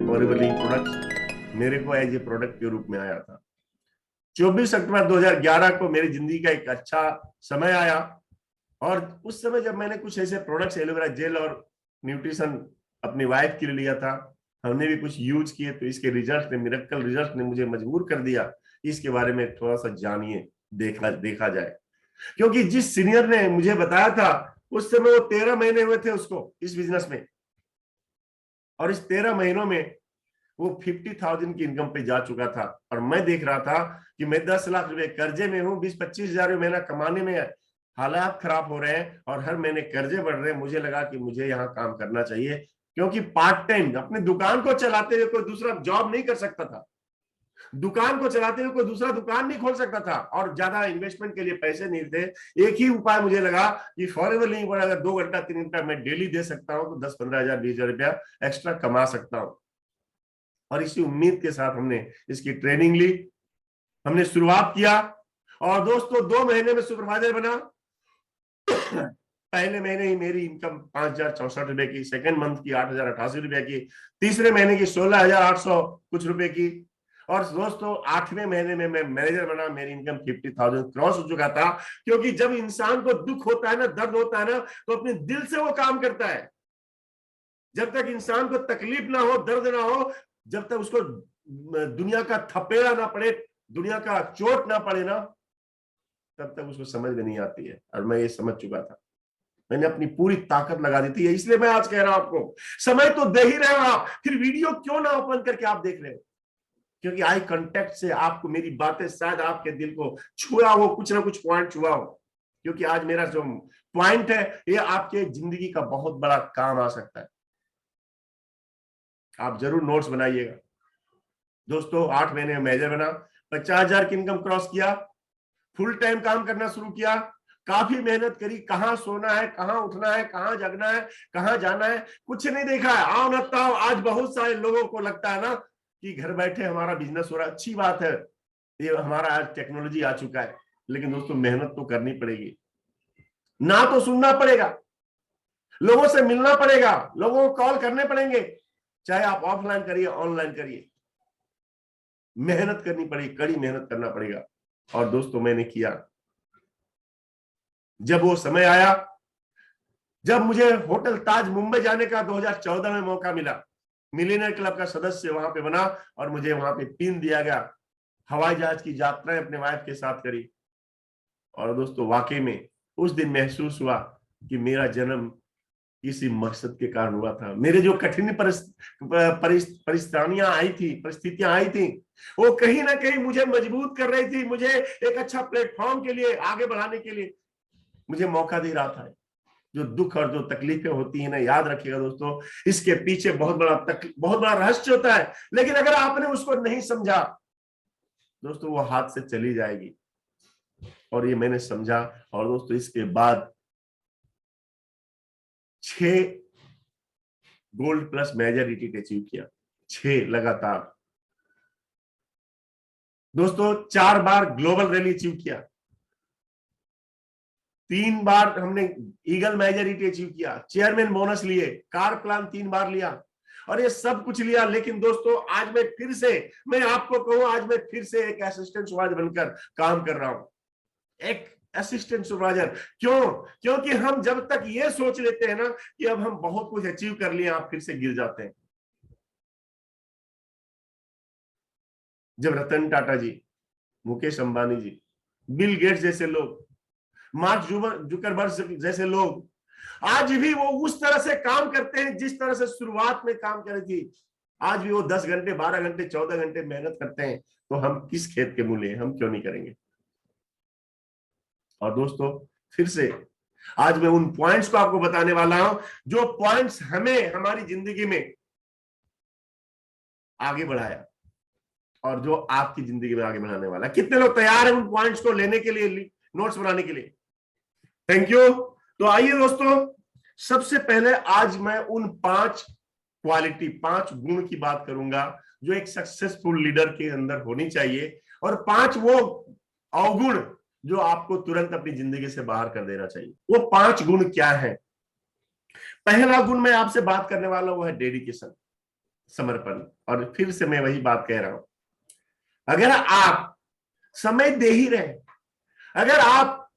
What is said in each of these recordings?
Forever link products मेरे को as a product के रूप में आया था। 24 अक्टूबर 2011 को मेरी जिंदगी का एक अच्छा समय आया, और उस समय जब मैंने कुछ ऐसे प्रोडक्ट्स एलोवेरा जेल और न्यूट्रिशन अपनी वाइफ के लिए लिया था, हमने भी कुछ यूज किए, तो इसके रिजल्ट ने, मिरेकल रिजल्ट ने मुझे मजबूर कर दिया इसके बारे में थोड़ा सा जानिए, देखा जाए। क्योंकि जिस सीनियर ने मुझे बताया था उस समय वो 13 महीने हुए थे उसको इस बिजनेस में, और इस 13 महीनों में वो 50,000 की इनकम पे जा चुका था। और मैं देख रहा था कि मैं 10 लाख रुपए कर्जे में हूँ, 20-25 हजार महीना कमाने में हालात खराब हो रहे हैं और हर महीने कर्जे बढ़ रहे हैं। मुझे लगा कि मुझे यहाँ काम करना चाहिए, क्योंकि पार्ट टाइम अपनी दुकान को चलाते हुए कोई दूसरा जॉब नहीं कर सकता था, दुकान को चलाते हुए कोई दूसरा दुकान नहीं खोल सकता था, और ज्यादा इन्वेस्टमेंट के लिए पैसे नहीं थे। एक ही उपाय मुझे लगा कि फॉरएवर लिंक पर अगर 2 घंटा 3 घंटा मैं डेली दे सकता हूं तो 10-15 हजार 20 हजार रुपया एक्स्ट्रा कमा सकता हूं। और इसी उम्मीद के साथ हमने इसकी ट्रेनिंग ली, हमने शुरुआत किया, और दोस्तों 2 महीने में सुपरवाइजर बना। पहले महीने ही मेरी इनकम 5,064 रुपए की, सेकंड मंथ की 8,088 रुपए की, तीसरे महीने की 16,800 कुछ रुपए की, और दोस्तों 8वें महीने में मैं मैनेजर बना। मेरी इनकम 50,000 क्रॉस हो चुका था। क्योंकि जब इंसान को दुख होता है ना, दर्द होता है ना, तो अपने दिल से वो काम करता है। जब तक इंसान को तकलीफ ना हो, दर्द ना हो, जब तक उसको दुनिया का थपेड़ा ना पड़े, दुनिया का चोट ना पड़े ना, तब तक उसको समझ में नहीं आती है। और मैं ये समझ चुका था, मैंने अपनी पूरी ताकत लगा दी थी। इसलिए मैं आज कह रहा हूं आपको, समय तो दे ही रहे हो आप, फिर वीडियो क्यों ना ओपन करके आप देख रहे हो? क्योंकि आई कांटेक्ट से आपको मेरी बातें शायद आपके दिल को छुआ हो, कुछ ना कुछ पॉइंट छुआ हो। क्योंकि आज मेरा जो पॉइंट है ये आपके जिंदगी का बहुत बड़ा काम आ सकता है। आप जरूर नोट्स बनाइएगा। दोस्तों 8 महीने में मैनेजर बना, 50,000 की इनकम क्रॉस किया, फुल टाइम काम करना शुरू किया, काफी मेहनत करी। कहाँ सोना है, कहाँ उठना है, कहाँ जगना है, कहाँ जाना है, कुछ नहीं देखा है। आओ लगता हो, आज बहुत सारे लोगों को लगता है ना कि घर बैठे हमारा बिजनेस हो रहा है, अच्छी बात है, ये हमारा आज टेक्नोलॉजी आ चुका है। लेकिन दोस्तों मेहनत तो करनी पड़ेगी, ना तो सुनना पड़ेगा, लोगों से मिलना पड़ेगा, लोगों को कॉल करने पड़ेंगे, चाहे आप ऑफलाइन करिए ऑनलाइन करिए, मेहनत करनी पड़ेगी, कड़ी मेहनत करना पड़ेगा। और दोस्तों मैंने किया। जब वो समय आया, जब मुझे होटल ताज मुंबई जाने का 2014 में मौका मिला, मिलियनर क्लब का सदस्य वहां पे बना और मुझे वहां पे पिन दिया गया। हवाई जहाज की यात्राएं अपने वाइफ के साथ करी। और दोस्तों वाकई में उस दिन महसूस हुआ कि मेरा जन्म किसी मकसद के कारण हुआ था। मेरे जो कठिन परिस्थितियां आई थी, वो कहीं ना कहीं मुझे मजबूत कर रही थी, मुझे एक अच्छा प्लेटफॉर्म के लिए आगे बढ़ाने के लिए मुझे मौका दे रहा था। जो दुख और जो तकलीफें होती है ना, याद रखिएगा दोस्तों, इसके पीछे बहुत बड़ा रहस्य होता है। लेकिन अगर आपने उसको नहीं समझा दोस्तों, वो हाथ से चली जाएगी। और ये मैंने समझा। और दोस्तों इसके बाद 6 gold plus major retreat achieve किया, 6 लगातार। दोस्तों 4 बार ग्लोबल रैली अचीव किया, 3 बार हमने ईगल मेजॉरिटी अचीव किया, चेयरमैन बोनस लिए, कार प्लान 3 बार लिया, और ये सब कुछ लिया। लेकिन दोस्तों आज मैं आपको कहूं, आज मैं फिर से एक असिस्टेंट सुपरवाइजर बनकर काम कर रहा हूं, एक असिस्टेंट सुपरवाइजर। क्यों? क्योंकि हम जब तक ये सोच लेते हैं ना कि अब हम बहुत कुछ अचीव कर लिए, आप फिर से गिर जाते हैं। जब रतन टाटा जी, मुकेश अंबानी जी, बिल गेट्स जैसे लोग, मार्क जुकरबर्ग जैसे लोग आज भी वो उस तरह से काम करते हैं जिस तरह से शुरुआत में काम कर रही थी, आज भी वो 10 घंटे 12 घंटे 14 घंटे मेहनत करते हैं, तो हम किस खेत के मूले हैं, हम क्यों नहीं करेंगे? और दोस्तों फिर से आज मैं उन पॉइंट्स को आपको बताने वाला हूं, जो पॉइंट्स हमें हमारी जिंदगी में आगे बढ़ाया और जो आपकी जिंदगी में आगे बढ़ाने वाला। कितने लोग तैयार हैं उन पॉइंट्स को लेने के लिए, नोट्स बनाने के लिए? Thank you. तो आइए दोस्तों, सबसे पहले आज मैं उन 5 क्वालिटी, 5 गुण की बात करूंगा जो एक सक्सेसफुल लीडर के अंदर होनी चाहिए, और 5 वो अवगुण जो आपको तुरंत अपनी जिंदगी से बाहर कर देना चाहिए। वो 5 गुण क्या है? पहला गुण मैं आपसे बात करने वाला हूं, वो है डेडिकेशन। समर्पण। और फिर से मैं वही बात कह रहा हूं, अगर आप समय दे ही रहे, अगर आप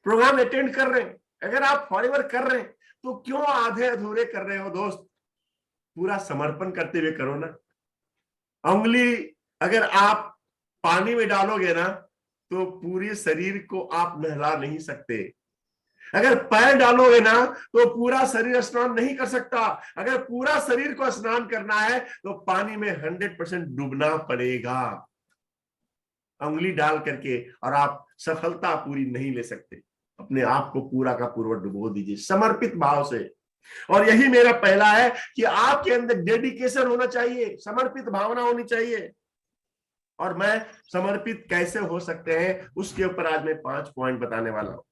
प्रोग्राम अटेंड कर रहे हैं, अगर आप फॉरएवर कर रहे हैं, तो क्यों आधे अधूरे कर रहे हो दोस्त? पूरा समर्पण करते हुए करो ना। उंगली अगर आप पानी में डालोगे ना, तो पूरे शरीर को आप नहला नहीं सकते। अगर पैर डालोगे ना, तो पूरा शरीर स्नान नहीं कर सकता। अगर पूरा शरीर को स्नान करना है, तो पानी में 100% डूबना पड़ेगा। उंगली डाल करके और आप सफलता पूरी नहीं ले सकते। अपने आप को पूरा का पूरा डुबो दीजिए समर्पित भाव से। और यही मेरा पहला है कि आपके अंदर डेडिकेशन होना चाहिए, समर्पित भावना होनी चाहिए। और मैं समर्पित कैसे हो सकते हैं, उसके ऊपर आज मैं 5 पॉइंट बताने वाला हूं।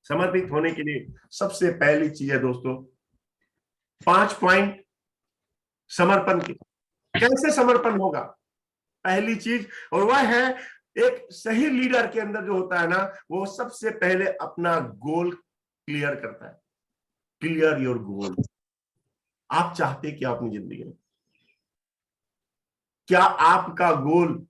समर्पित होने के लिए सबसे पहली चीज है दोस्तों, 5 पॉइंट समर्पण के। कैसे समर्पण होगा? पहली चीज, और वह है एक सही लीडर के अंदर जो होता है ना, वो सबसे पहले अपना गोल क्लियर करता है। Clear your goal. आप चाहते क्या अपनी जिंदगी में? क्या आपका गोल,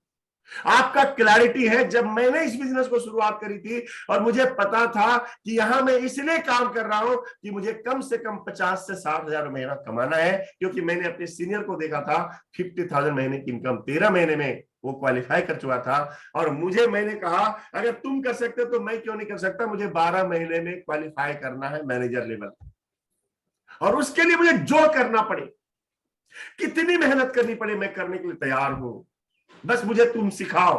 आपका क्लैरिटी है? जब मैंने इस बिजनेस को शुरुआत करी थी और मुझे पता था कि यहां मैं इसलिए काम कर रहा हूं कि मुझे कम से कम 50 से 60,000 महीना कमाना है, क्योंकि मैंने अपने सीनियर को देखा था 50,000 महीने की इनकम 13 महीने में वो क्वालिफाई कर चुका था। और मैंने कहा अगर तुम कर सकते तो मैं क्यों नहीं कर सकता? मुझे 12 महीने में क्वालिफाई करना है मैनेजर लेवल, और उसके लिए मुझे जो करना पड़े, कितनी मेहनत करनी पड़े, मैं करने के लिए तैयार हूं। बस मुझे तुम सिखाओ,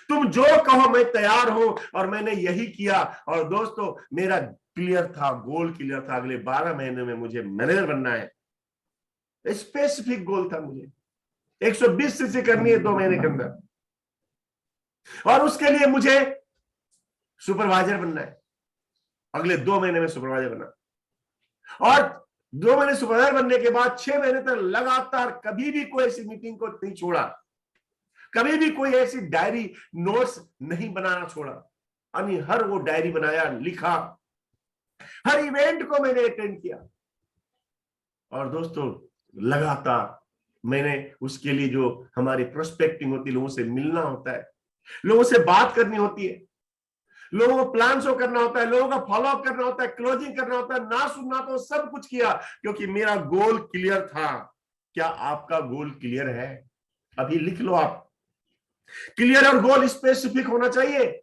तुम जो कहो मैं तैयार हूं। और मैंने यही किया। और दोस्तों मेरा क्लियर था, गोल क्लियर था, अगले 12 महीने में मुझे मैनेजर बनना है। स्पेसिफिक गोल था मुझे, 120 सीसी करनी है 2 महीने के अंदर, और उसके लिए मुझे सुपरवाइजर बनना है। अगले 2 महीने में सुपरवाइजर बनना, और 2 महीने सुपरवाइजर बनने के बाद 6 महीने तक लगातार कभी भी कोई ऐसी मीटिंग को नहीं छोड़ा, कभी भी कोई ऐसी डायरी नोट्स नहीं बनाना छोड़ा। यानी हर वो डायरी बनाया, लिखा, हर इवेंट को मैंने अटेंड किया। और दोस्तों लगातार मैंने उसके लिए जो हमारी प्रोस्पेक्टिंग होती है, लोगों से मिलना होता है, लोगों से बात करनी होती है, लोगों को प्लान शो करना होता है, लोगों का फॉलो अप करना होता है, क्लोजिंग करना होता है, ना सुनना, तो सब कुछ किया क्योंकि मेरा गोल क्लियर था। क्या आपका गोल क्लियर है? अभी लिख लो आप। क्लियर और गोल स्पेसिफिक होना चाहिए।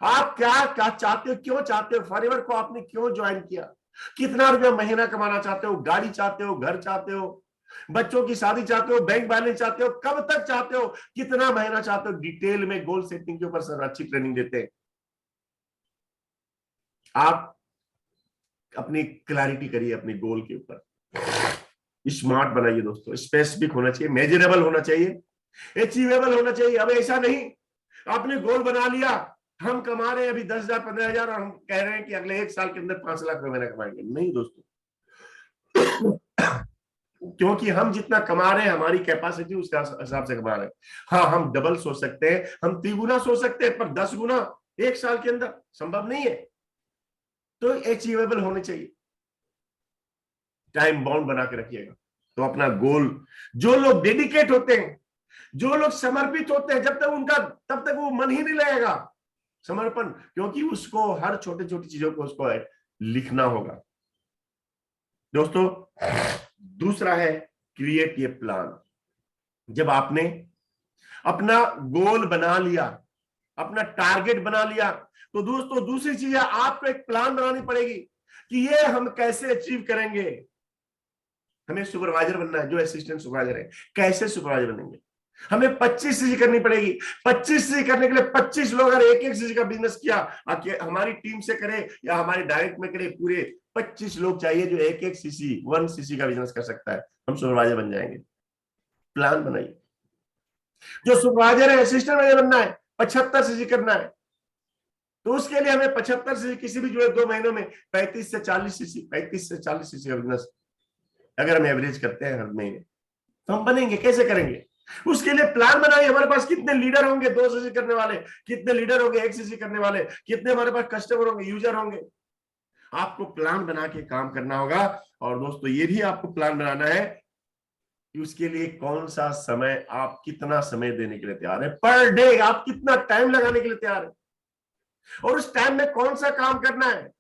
आप क्या क्या चाहते हो, क्यों चाहते हो? फॉरएवर को आपने क्यों ज्वाइन किया? कितना रुपया महीना कमाना चाहते हो? गाड़ी चाहते हो? घर चाहते हो? बच्चों की शादी चाहते हो? बैंक बैलेंस चाहते हो? कब तक चाहते हो? कितना महीना चाहते हो? डिटेल में गोल सेटिंग के ऊपर सर अच्छी ट्रेनिंग देते हैं। आप अपनी क्लैरिटी करिए अपने गोल के ऊपर, स्मार्ट बनाइए दोस्तों। स्पेसिफिक होना चाहिए, मेजरेबल होना चाहिए, अचीवेबल होना चाहिए। अब ऐसा नहीं आपने गोल बना लिया, हम कमा रहे हैं अभी 10,000 15,000 और हम कह रहे हैं कि अगले 1 साल के अंदर 5 लाख रुपए कमाएंगे। नहीं दोस्तों, क्योंकि हम जितना कमा रहे हैं हमारी कैपेसिटी उस हिसाब से कमा रहे हैं। हाँ, हम डबल सोच सकते हैं, हम 3 गुना सोच सकते हैं, पर 10 गुना 1 साल के अंदर संभव नहीं है। तो अचीवेबल होने चाहिए, टाइम बाउंड बना के रखिएगा। तो अपना गोल, जो लोग डेडिकेट होते हैं, जो लोग समर्पित होते हैं, जब तक उनका, तब तक वो मन ही नहीं लगेगा समर्पण, क्योंकि उसको हर छोटी छोटी चीजों को उसको लिखना होगा। दोस्तों दूसरा है क्रिएट ए प्लान। जब आपने अपना गोल बना लिया, अपना टारगेट बना लिया, तो दोस्तों दूसरी चीज है आपको एक प्लान बनानी पड़ेगी कि ये हम कैसे अचीव करेंगे। हमें सुपरवाइजर बनना है, जो असिस्टेंट सुपरवाइजर है, कैसे सुपरवाइजर बनेंगे? हमें 25 सीसी करनी पड़ेगी। 25 सीसी करने के लिए 25 लोग अगर एक सीसी का बिजनेस किया, हमारी टीम से करे या हमारे डायरेक्ट में करे, पूरे 25 लोग चाहिए जो एक सीसी 1 सीसी का बिजनेस कर सकता है। हम सुपरवाइजर बन जाएंगे। प्लान बनाइए। जो सुपरवाइजर है, असिस्टेंट मैनेजर बनना है, 75 सीसी करना है, तो उसके लिए हमें 75 सीसी किसी भी जो है 2 महीनों में 35 से 40 सीसी, 35 से 40 सीसी का बिजनेस अगर हम एवरेज करते हैं हर महीने, तो हम बनेंगे। कैसे करेंगे? उसके लिए प्लान बनाइए। हमारे पास कितने लीडर होंगे 2 सीसी करने वाले, कितने लीडर होंगे 1 सीसी करने वाले, कितने हमारे पास कस्टमर होंगे, यूजर होंगे। आपको प्लान बना के काम करना होगा। और दोस्तों ये भी आपको प्लान बनाना है कि उसके लिए कौन सा समय, आप कितना समय देने के लिए तैयार है, पर डे आप कितना टाइम लगाने के लिए तैयार है, और उस टाइम में कौन सा काम करना है।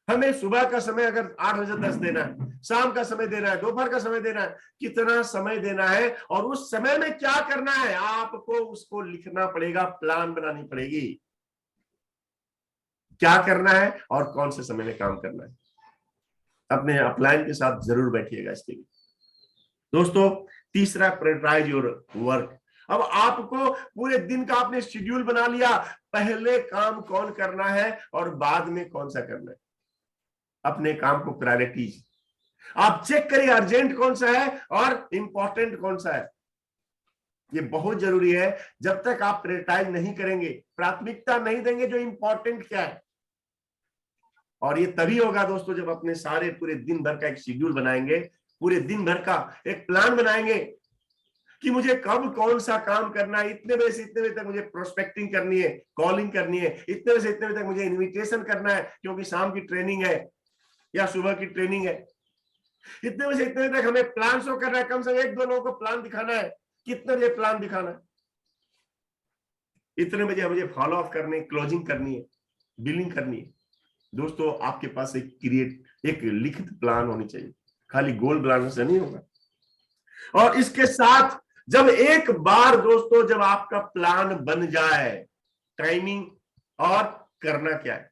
हमें सुबह का समय अगर 8 बजे 10 देना है, शाम का समय देना है, दोपहर का समय देना है, कितना समय देना है और उस समय में क्या करना है, आपको उसको लिखना पड़ेगा, प्लान बनानी पड़ेगी, क्या करना है और कौन से समय में काम करना है। अपने अपलाइन के साथ जरूर बैठिएगा इसके लिए। दोस्तों, तीसरा, प्रायोरिटाइज योर वर्क। अब आपको पूरे दिन का आपने शेड्यूल बना लिया, पहले काम कौन करना है और बाद में कौन सा करना है। अपने काम को प्रायोरिटीज आप चेक करिए, अर्जेंट कौन सा है और इंपॉर्टेंट कौन सा है। ये बहुत जरूरी है। जब तक आप प्रायोरिटाइज नहीं करेंगे, प्राथमिकता नहीं देंगे जो इंपॉर्टेंट क्या है, और ये तभी होगा दोस्तों जब अपने सारे पूरे दिन भर का एक शेड्यूल बनाएंगे, पूरे दिन भर का एक प्लान बनाएंगे कि मुझे कब कौन सा काम करना है। इतने बजे से इतने बजे तक मुझे प्रोस्पेक्टिंग करनी है, कॉलिंग करनी है, इतने बजे से इतने बजे तक मुझे इनविटेशन करना है क्योंकि शाम की ट्रेनिंग है या सुबह की ट्रेनिंग है, इतने बजे से इतने बजे तक हमें प्लान शो करना है, कम से कम 1-2 लोगों को प्लान दिखाना है, कितने बजे प्लान दिखाना है, इतने बजे मुझे फॉलो अप करने, क्लोजिंग करनी है, बिलिंग करनी है। दोस्तों, आपके पास एक लिखित प्लान होनी चाहिए, खाली गोल प्लान से नहीं होगा। और इसके साथ जब एक बार दोस्तों जब आपका प्लान बन जाए, टाइमिंग और करना क्या है,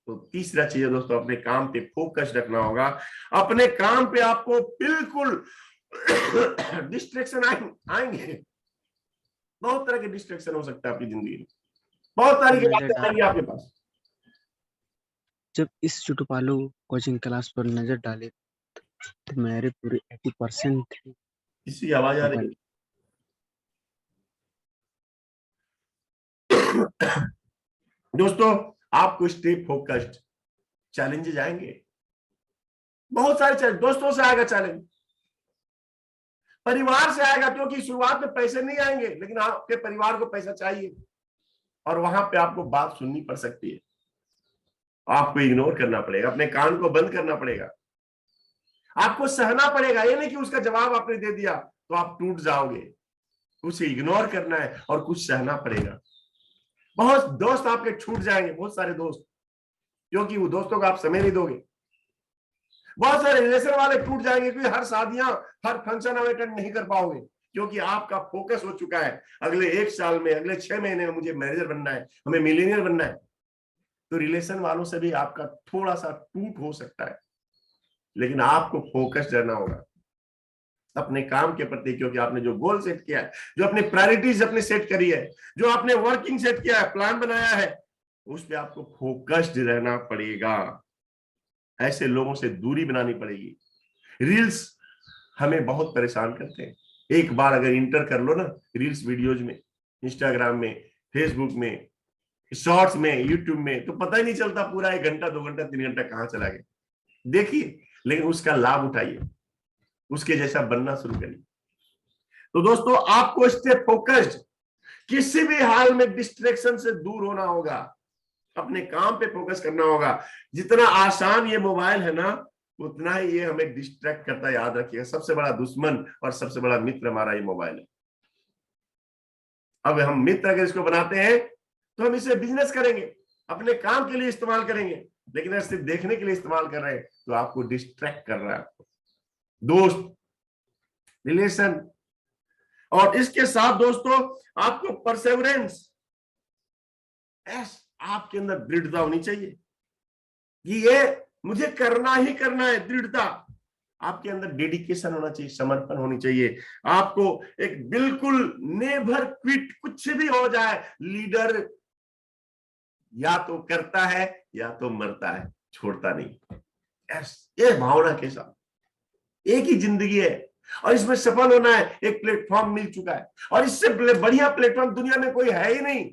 तो तीसरा चीज है दोस्तों, अपने काम पे फोकस रखना होगा। अपने काम पे आपको बिल्कुल डिस्ट्रैक्शन आएंगे, बहुत तरह के डिस्ट्रैक्शन हो सकता है आपकी जिंदगी में, बहुत सारी बातें आएंगी आपके पास। जब इस चुटुपालू कोचिंग क्लास पर नजर डाले तो मेरे पूरे 80% किसी की आवाज आ रही है? दोस्तों, आपको स्टे फोकस्ड, चैलेंजेस आएंगे, बहुत सारे चैलेंज, दोस्तों से आएगा चैलेंज, परिवार से आएगा, क्योंकि शुरुआत में पैसे नहीं आएंगे लेकिन आपके परिवार को पैसा चाहिए, और वहां पे आपको बात सुननी पड़ सकती है, आपको इग्नोर करना पड़ेगा, अपने कान को बंद करना पड़ेगा, आपको सहना पड़ेगा। ये नहीं कि उसका जवाब आपने दे दिया तो आप टूट जाओगे, उसे इग्नोर करना है और कुछ सहना पड़ेगा। बहुत दोस्त आपके छूट जाएंगे, बहुत सारे दोस्त, क्योंकि वो दोस्तों को आप समय नहीं दोगे। बहुत सारे रिलेशन वाले टूट जाएंगे क्योंकि हर शादियां, हर फंक्शन आप अटेंड नहीं कर पाओगे, क्योंकि आपका फोकस हो चुका है अगले 1 साल में, अगले 6 महीने में मुझे मैनेजर बनना है, हमें मिलीनियर बनना है। तो रिलेशन वालों से भी आपका थोड़ा सा टूट हो सकता है, लेकिन आपको फोकस रहना होगा अपने काम के प्रति, क्योंकि आपने जो गोल सेट किया है, जो अपने प्रायोरिटीज अपने सेट करी है, जो आपने वर्किंग सेट किया है, प्लान बनाया है, उस पर आपको फोकस्ड रहना पड़ेगा। ऐसे लोगों से दूरी बनानी पड़ेगी। रील्स हमें बहुत परेशान करते हैं। एक बार अगर इंटर कर लो ना रील्स वीडियोज में, इंस्टाग्राम में, फेसबुक में, शॉर्ट्स में, यूट्यूब में, तो पता ही नहीं चलता पूरा 1 घंटा 2 घंटा 3 घंटा कहां चला गया। देखिए, लेकिन उसका लाभ उठाइए, उसके जैसा बनना शुरू करिए। तो दोस्तों, आपको स्टे फोकस्ड, किसी भी हाल में डिस्ट्रैक्शन से दूर होना होगा, अपने काम पे फोकस करना होगा। जितना आसान ये मोबाइल है ना, उतना ही ये हमें डिस्ट्रैक्ट करता है, याद रखिएगा। सबसे बड़ा दुश्मन और सबसे बड़ा मित्र हमारा ये मोबाइल है। अब हम मित्र अगर इसको बनाते हैं तो हम इसे बिजनेस करेंगे, अपने काम के लिए इस्तेमाल करेंगे, लेकिन अगर सिर्फ देखने के लिए इस्तेमाल कर रहे हैं तो आपको डिस्ट्रैक्ट कर रहा है। आपको दोस्त, रिलेशन, और इसके साथ दोस्तों आपको परसेवरेंस, आपके अंदर दृढ़ता होनी चाहिए कि ये मुझे करना ही करना है। दृढ़ता, आपके अंदर डेडिकेशन होना चाहिए, समर्पण होनी चाहिए। आपको एक बिल्कुल नेवर क्विट, कुछ भी हो जाए, लीडर या तो करता है या तो मरता है, छोड़ता नहीं। ये भावना के साथ एक ही जिंदगी है और इसमें सफल होना है। एक प्लेटफॉर्म मिल चुका है और इससे बढ़िया प्लेटफॉर्म दुनिया में कोई है ही नहीं।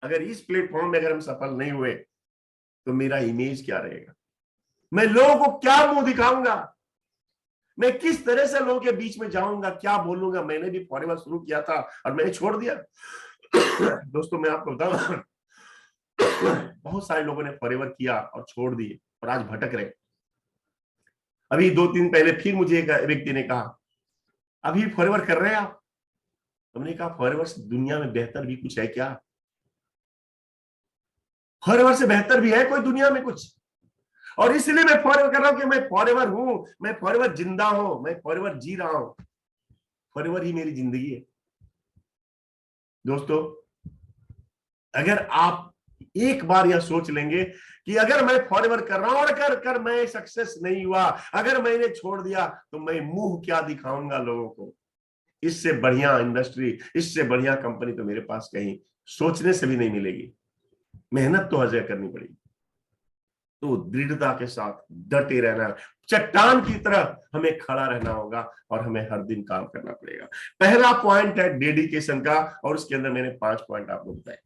अगर इस प्लेटफॉर्म में अगर हम सफल नहीं हुए तो मेरा इमेज क्या रहेगा, मैं लोगों को क्या मुंह दिखाऊंगा, मैं किस तरह से लोगों के बीच में जाऊंगा, क्या बोलूंगा। मैंने भी फॉरएवर शुरू किया था और मैंने छोड़ दिया। दोस्तों, मैं आपको बताऊं, बहुत सारे लोगों ने फॉरएवर किया और छोड़ दिए और आज भटक रहे। अभी 2 दिन पहले फिर मुझे एक व्यक्ति ने कहा, अभी फॉरएवर कर रहे हैं आप? हमने कहा फॉरएवर से दुनिया में बेहतर भी कुछ है क्या? फॉरएवर से बेहतर भी है कोई दुनिया में कुछ? और इसलिए मैं फॉरएवर कर रहा हूं कि मैं फॉरएवर हूं, मैं फॉरएवर जिंदा हूं, मैं फॉरएवर जी रहा हूं, फॉरएवर ही मेरी जिंदगी है। दोस्तों, अगर आप एक बार यह सोच लेंगे कि अगर मैं फॉरएवर कर रहा हूं और कर मैं सक्सेस नहीं हुआ, अगर मैंने छोड़ दिया, तो मैं मुंह क्या दिखाऊंगा लोगों को? इससे बढ़िया इंडस्ट्री, इससे बढ़िया कंपनी तो मेरे पास कहीं सोचने से भी नहीं मिलेगी। मेहनत तो हर जगह करनी पड़ेगी। तो दृढ़ता के साथ डटे रहना, चट्टान की तरह हमें खड़ा रहना होगा और हमें हर दिन काम करना पड़ेगा। पहला पॉइंट है डेडिकेशन का, और उसके अंदर मैंने 5 पॉइंट आपको बताए।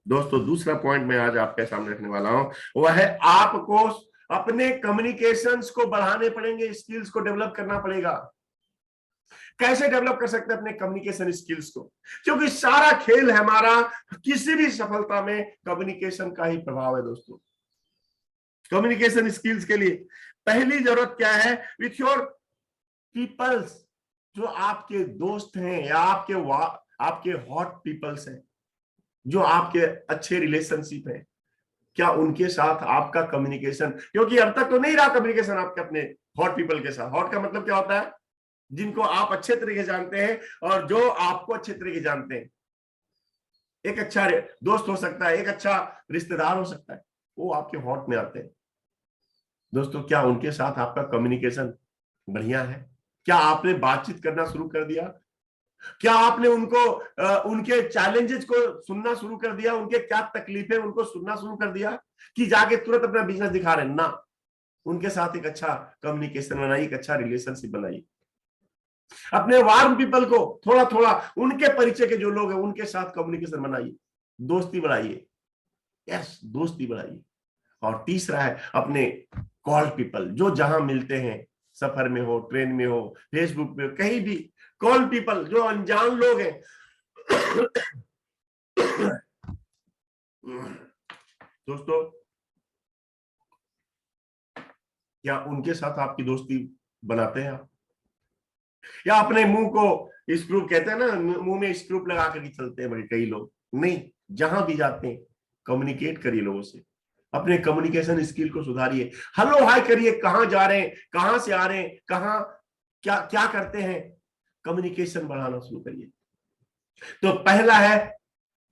दोस्तों, दूसरा पॉइंट मैं आज आपके सामने रखने वाला हूं, वह है आपको अपने कम्युनिकेशंस को बढ़ाने पड़ेंगे, स्किल्स को डेवलप करना पड़ेगा। कैसे डेवलप कर सकते हैं अपने कम्युनिकेशन स्किल्स को? क्योंकि सारा खेल है हमारा, किसी भी सफलता में कम्युनिकेशन का ही प्रभाव है। दोस्तों, कम्युनिकेशन स्किल्स के लिए पहली जरूरत क्या है? विथ योर पीपल्स, जो आपके दोस्त हैं या आपके हॉट पीपल्स हैं, जो आपके अच्छे रिलेशनशिप हैं, क्या उनके साथ आपका कम्युनिकेशन, क्योंकि अब तक तो नहीं रहा कम्युनिकेशन आपके अपने हॉट पीपल के साथ। हॉट का मतलब क्या होता है? जिनको आप अच्छे तरीके से जानते हैं और जो आपको अच्छे तरीके जानते हैं। एक अच्छा दोस्त हो सकता है, एक अच्छा रिश्तेदार हो सकता है, वो आपके हॉट में आते हैं। दोस्तों, क्या उनके साथ आपका कम्युनिकेशन बढ़िया है? क्या आपने बातचीत करना शुरू कर दिया? क्या आपने उनको उनके चैलेंजेस को सुनना शुरू कर दिया? उनके क्या तकलीफें उनको सुनना शुरू कर दिया कि जाके तुरंत अपना बिजनेस दिखा रहे हैं? ना, उनके साथ एक अच्छा कम्युनिकेशन बनाइए, एक अच्छा रिलेशनशिप बनाइए। अपने वार्म पीपल को थोड़ा थोड़ा, उनके परिचय के जो लोग हैं उनके साथ कम्युनिकेशन बनाइए, दोस्ती बढ़ाइए। यस, दोस्ती बढ़ाइए। और तीसरा है अपने कॉल पीपल, जो जहां मिलते हैं, सफर में हो, ट्रेन में हो, फेसबुक पे हो, कहीं भी, कॉल पीपल जो अनजान लोग हैं। दोस्तों, क्या उनके साथ आपकी दोस्ती बनाते हैं आप? या अपने मुंह को स्क्रू, कहते हैं ना, मुंह में स्क्रू लगा करके चलते हैं बड़े कई लोग? नहीं, जहां भी जाते हैं कम्युनिकेट करिए लोगों से, अपने कम्युनिकेशन स्किल को सुधारिए, हेलो हाय करिए, कहां जा रहे हैं, कहां से आ रहे हैं, कहां क्या क्या करते हैं, कम्युनिकेशन बढ़ाना शुरू करिए। तो पहला है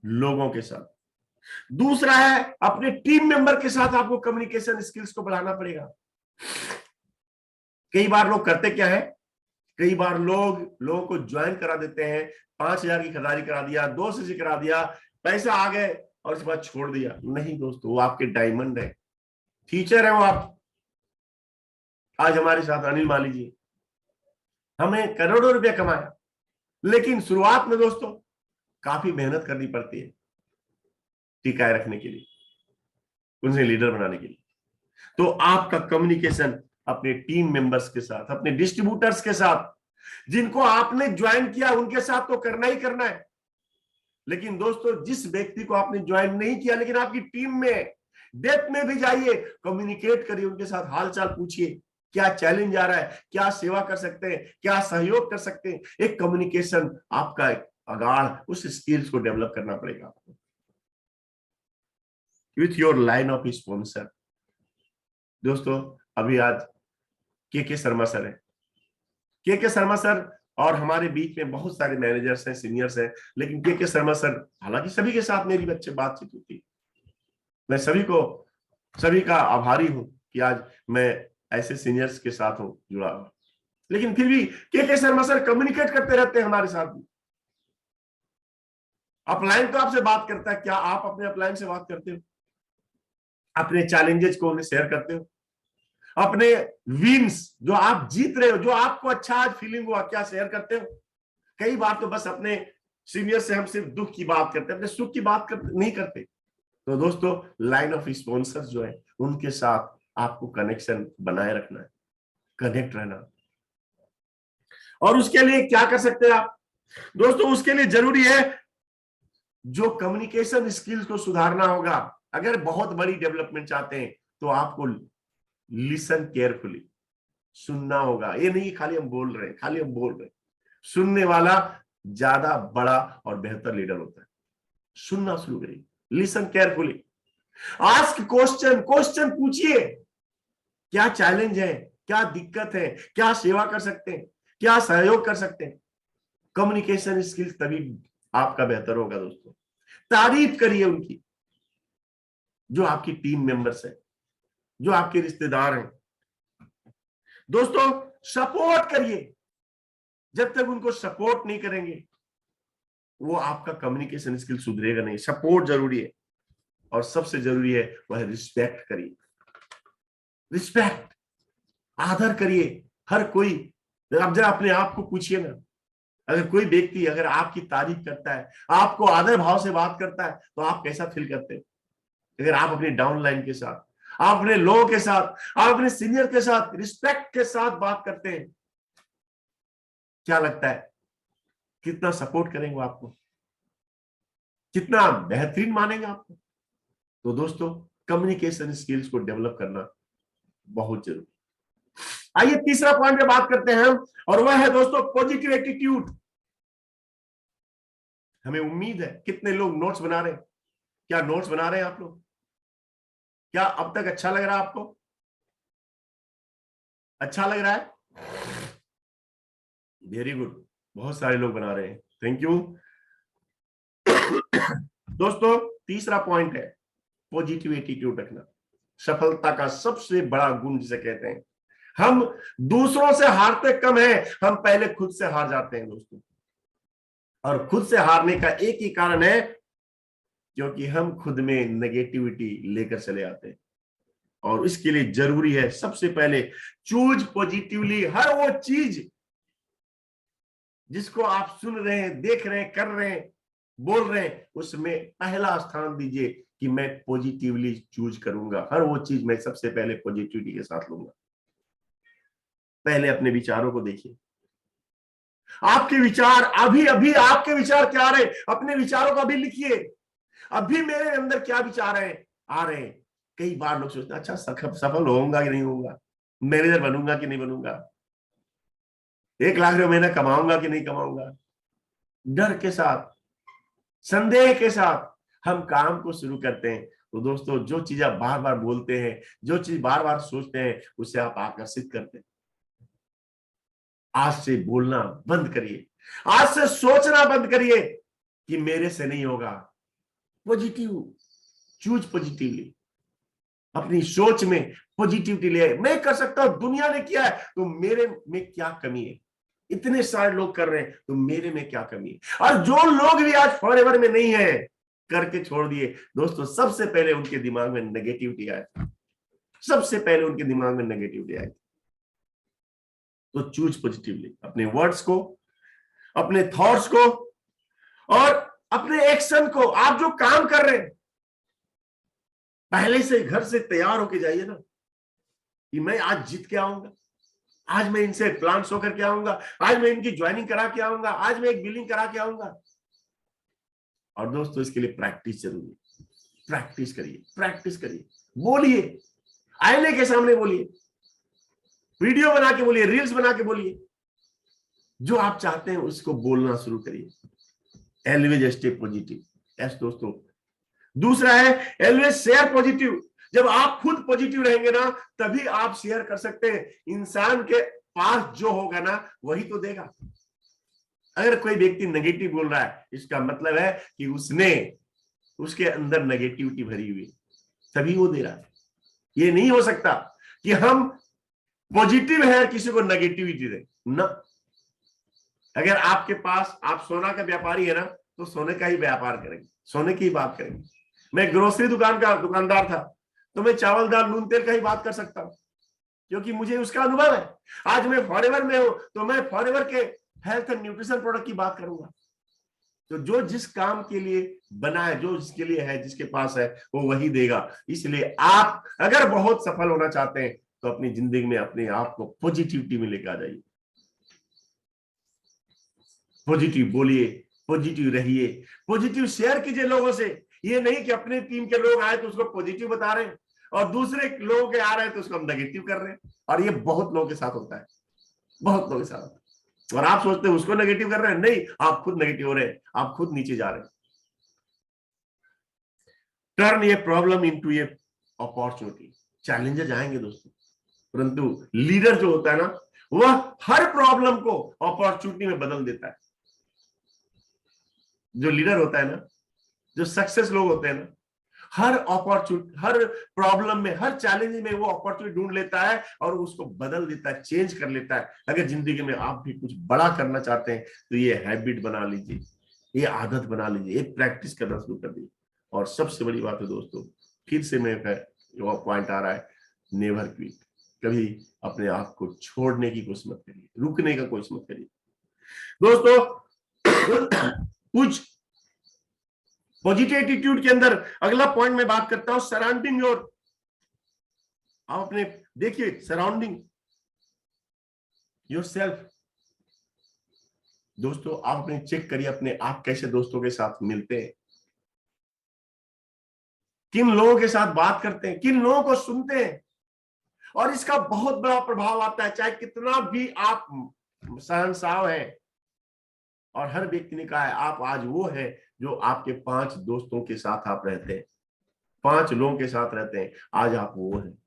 लोगों के साथ। दूसरा है अपने टीम मेंबर के साथ आपको कम्युनिकेशन स्किल्स को बढ़ाना पड़ेगा। कई बार लोग करते क्या है, कई बार लोगों को ज्वाइन करा देते हैं, 5,000 की खरीदारी करा दिया, 200 से करा दिया, पैसा आ गए और उसके बाद छोड़ दिया। नहीं दोस्तों, वो आपके डायमंड है, टीचर है वो आप। आज हमारे साथ अनिल माली जी, हमें करोड़ों रुपया कमाया, लेकिन शुरुआत में दोस्तों काफी मेहनत करनी पड़ती है टिकाए रखने के लिए, उन्हें लीडर बनाने के लिए। तो आपका कम्युनिकेशन अपने टीम मेंबर्स के साथ, अपने डिस्ट्रीब्यूटर्स के साथ, जिनको आपने ज्वाइन किया उनके साथ तो करना ही करना है। लेकिन दोस्तों, जिस व्यक्ति को आपने ज्वाइन नहीं किया लेकिन आपकी टीम में, डेप्थ में भी जाइए, कम्युनिकेट करिए, उनके साथ हालचाल पूछिए, क्या चैलेंज आ रहा है, क्या सेवा कर सकते हैं, क्या सहयोग कर सकते हैं। एक कम्युनिकेशन आपका एक अगाड़, उस स्किल्स को डेवलप करना पड़ेगा आपको with your line of sponsor. दोस्तों, अभी आज के शर्मा सर है, के शर्मा सर, और हमारे बीच में बहुत सारे मैनेजर्स हैं, सीनियर्स हैं, लेकिन के शर्मा सर, हालांकि सभी के साथ मेरी अच्छे बातचीत होती, मैं सभी का आभारी हूं कि आज मैं ऐसे सीनियर्स के साथ हूं जुड़ा हुआ। लेकिन फिर भी के शर्मा सर कम्युनिकेट करते रहते हैं हमारे साथ। अपलाइन तो आपसे बात करता है, क्या आप अपने अपलाइन से बात करते हो? अपने चैलेंजेस को उन्हें शेयर करते हो? अपने विन्स, जो आप जीत रहे हो, जो आपको अच्छा आज फीलिंग हुआ, क्या शेयर करते हो? कई बार तो बस अपने सीनियर से हम सिर्फ दुख की बात करते हैं, अपने सुख की बात नहीं करते। तो दोस्तों, लाइन ऑफ स्पॉन्सर्स जो है, उनके साथ आपको कनेक्शन बनाए रखना है, कनेक्ट रहना। और उसके लिए क्या कर सकते हैं आप दोस्तों? उसके लिए जरूरी है जो कम्युनिकेशन स्किल्स को सुधारना होगा। अगर बहुत बड़ी डेवलपमेंट चाहते हैं तो आपको लिसन केयरफुली, सुनना होगा। ये नहीं खाली हम बोल रहे हैं, खाली हम बोल रहे हैं। सुनने वाला ज्यादा बड़ा और बेहतर लीडर होता है। सुनना शुरू करिए, listen carefully, ask question, question पूछिए। क्या चैलेंज है, क्या दिक्कत है, क्या सेवा कर सकते हैं, क्या सहयोग कर सकते हैं। कम्युनिकेशन स्किल्स तभी आपका बेहतर होगा दोस्तों। तारीफ करिए उनकी, जो आपकी टीम मेंबर्स है, जो आपके रिश्तेदार हैं। दोस्तों सपोर्ट करिए। जब तक उनको सपोर्ट नहीं करेंगे, वो आपका कम्युनिकेशन स्किल सुधरेगा नहीं। सपोर्ट जरूरी है, और सबसे जरूरी है वह रिस्पेक्ट करिए। रिस्पेक्ट, आदर करिए। हर कोई, अब जरा अपने आप को पूछिए ना, अगर कोई व्यक्ति अगर आपकी तारीफ करता है, आपको आदर भाव से बात करता है, तो आप कैसा फील करते हैं? अगर आप अपने डाउनलाइन के साथ, आप अपने लोगों के साथ, आप अपने सीनियर के साथ रिस्पेक्ट के साथ बात करते हैं, क्या लगता है कितना सपोर्ट करेंगे आपको, कितना बेहतरीन मानेंगे आपको? तो दोस्तों कम्युनिकेशन स्किल्स को डेवलप करना बहुत जरूरी। आइए तीसरा पॉइंट पे बात करते हैं हम, और वह है दोस्तों पॉजिटिव एटीट्यूड। हमें उम्मीद है, कितने लोग नोट्स बना रहे हैं? क्या नोट्स बना रहे हैं आप लोग? क्या अब तक अच्छा लग रहा है आपको? अच्छा लग रहा है? वेरी गुड, बहुत सारे लोग बना रहे हैं, थैंक यू। दोस्तों तीसरा पॉइंट है पॉजिटिव एटीट्यूड रखना। सफलता का सबसे बड़ा गुण जिसे कहते हैं, हम दूसरों से हारते कम है, हम पहले खुद से हार जाते हैं दोस्तों। और खुद से हारने का एक ही कारण है, क्योंकि हम खुद में नेगेटिविटी लेकर चले आते हैं। और इसके लिए जरूरी है सबसे पहले चूज पॉजिटिवली। हर वो चीज जिसको आप सुन रहे हैं, देख रहे हैं, कर रहे हैं, बोल रहे हैं, उसमें पहला स्थान दीजिए कि मैं पॉजिटिवली चूज करूंगा। हर वो चीज मैं सबसे पहले पॉजिटिविटी के साथ लूंगा। पहले अपने विचारों को देखिए। आपके विचार अभी अभी आपके विचार क्या आ रहे हैं, अपने विचारों को अभी लिखिए। अभी मेरे अंदर क्या विचार है आ रहे हैं। कई बार लोग सोचते हैं अच्छा सफल होऊंगा कि नहीं होऊंगा, मैनेजर बनूंगा कि नहीं बनूंगा, 1 लाख रुपए महीना कमाऊंगा कि नहीं कमाऊंगा। डर के साथ, संदेह के साथ हम काम को शुरू करते हैं। तो दोस्तों जो चीज आप बार बार बोलते हैं, जो चीज बार बार सोचते हैं, उससे आप आकर्षित करते हैं। आज से बोलना बंद करिए, आज से सोचना बंद करिए कि मेरे से नहीं होगा। Positive, choose positively. अपनी सोच में पॉजिटिविटी ले, मैं कर सकता हूं, दुनिया ने किया है तो मेरे में क्या कमी है? इतने सारे लोग कर रहे हैं तो मेरे में क्या कमी है? और जो लोग भी आज फॉरएवर में नहीं है, करके छोड़ दिए, दोस्तों सबसे पहले उनके दिमाग में नेगेटिविटी आया। सबसे पहले उनके दिमाग में नेगेटिविटी आई। तो चूज पॉजिटिवली अपने वर्ड्स को, अपने थॉट्स को, और अपने एक्शन को। आप जो काम कर रहे हैं पहले से घर से तैयार होके जाइए ना, कि मैं आज जीत के आऊंगा, आज मैं इनसे प्लान शो करके आऊंगा, आज मैं इनकी ज्वाइनिंग करा के आऊंगा, आज मैं एक बिलिंग करा के आऊंगा। और दोस्तों इसके लिए प्रैक्टिस जरूरी है। प्रैक्टिस करिए, प्रैक्टिस करिए, बोलिए, आईने के सामने बोलिए, वीडियो बना के बोलिए, रील्स बना के बोलिए। जो आप चाहते हैं उसको बोलना शुरू करिए। Always stay positive. यस दोस्तों। दूसरा है ऑलवेज शेयर पॉजिटिव। जब आप खुद पॉजिटिव रहेंगे ना, तभी आप शेयर कर सकते हैं। इंसान के पास जो होगा ना वही तो देगा। अगर कोई व्यक्ति नेगेटिव बोल रहा है, इसका मतलब है कि उसने, उसके अंदर नेगेटिविटी भरी हुई, तभी वो दे रहा है। ये नहीं हो सकता कि हम पॉजिटिव है किसी को नेगेटिविटी दे ना। अगर आपके पास, आप सोना का व्यापारी है ना, तो सोने का ही व्यापार करेंगे, सोने की ही बात करेंगे। मैं ग्रोसरी दुकान का दुकानदार था, तो मैं चावल दाल नून तेल का ही बात कर सकता हूं, क्योंकि मुझे उसका अनुभव है। आज मैं फॉरएवर में हूं, तो मैं फॉरएवर के हेल्थ एंड न्यूट्रिशन प्रोडक्ट की बात करूंगा। तो जो जिस काम के लिए बना है, जो जिसके लिए है, जिसके पास है, वो वही देगा। इसलिए आप अगर बहुत सफल होना चाहते हैं तो अपनी जिंदगी में अपने आप को पॉजिटिविटी में लेकर आ जाइए। पॉजिटिव बोलिए, पॉजिटिव रहिए, पॉजिटिव शेयर कीजिए लोगों से। ये नहीं कि अपने टीम के लोग आए तो उसको पॉजिटिव बता रहे हैं, और दूसरे लोगों के आ रहे हैं तो उसको हम नेगेटिव कर रहे हैं। और ये बहुत लोगों के साथ होता है, बहुत लोगों के साथ होता है। और आप सोचते हैं उसको नेगेटिव कर रहे हैं, नहीं, आप खुद नेगेटिव हो रहे हैं, आप खुद नीचे जा रहे हैं। टर्न ये प्रॉब्लम इनटू ये अपॉर्चुनिटी। चैलेंजेस आएंगे दोस्तों, परंतु लीडर जो होता है ना, वह हर प्रॉब्लम को अपॉर्चुनिटी में बदल देता है। जो लीडर होता है ना, जो सक्सेस लोग होते हैं ना, हर अपॉर्चुनिटी, हर प्रॉब्लम में, हर चैलेंज में वो अपॉर्चुनिटी ढूंढ लेता है और उसको बदल देता है, चेंज कर लेता है। अगर जिंदगी में आप भी कुछ बड़ा करना चाहते हैं तो ये हैबिट बना लीजिए, ये आदत बना लीजिए, ये प्रैक्टिस करना शुरू कर दीजिए। और सबसे बड़ी बात है दोस्तों, फिर से मैं पॉइंट आ रहा है, नेवर क्विट। कभी अपने आप को छोड़ने की कोशिश मत करिए, रुकने का कोशिश मत करिए दोस्तों। कुछ पॉजिटिव एटीट्यूड के अंदर अगला पॉइंट में बात करता हूं, सराउंडिंग योर। आप अपने देखिए, सराउंडिंग योरसेल्फ। दोस्तों आप अपने चेक करिए अपने आप कैसे दोस्तों के साथ मिलते हैं, किन लोगों के साथ बात करते हैं, किन लोगों को सुनते हैं। और इसका बहुत बड़ा प्रभाव आता है, चाहे कितना भी आप शहंशाह हैं। और हर व्यक्ति ने कहा है, आप आज वो है जो आपके 5 दोस्तों के साथ आप रहते हैं, 5 लोगों के साथ रहते हैं, आज आप वो हैं।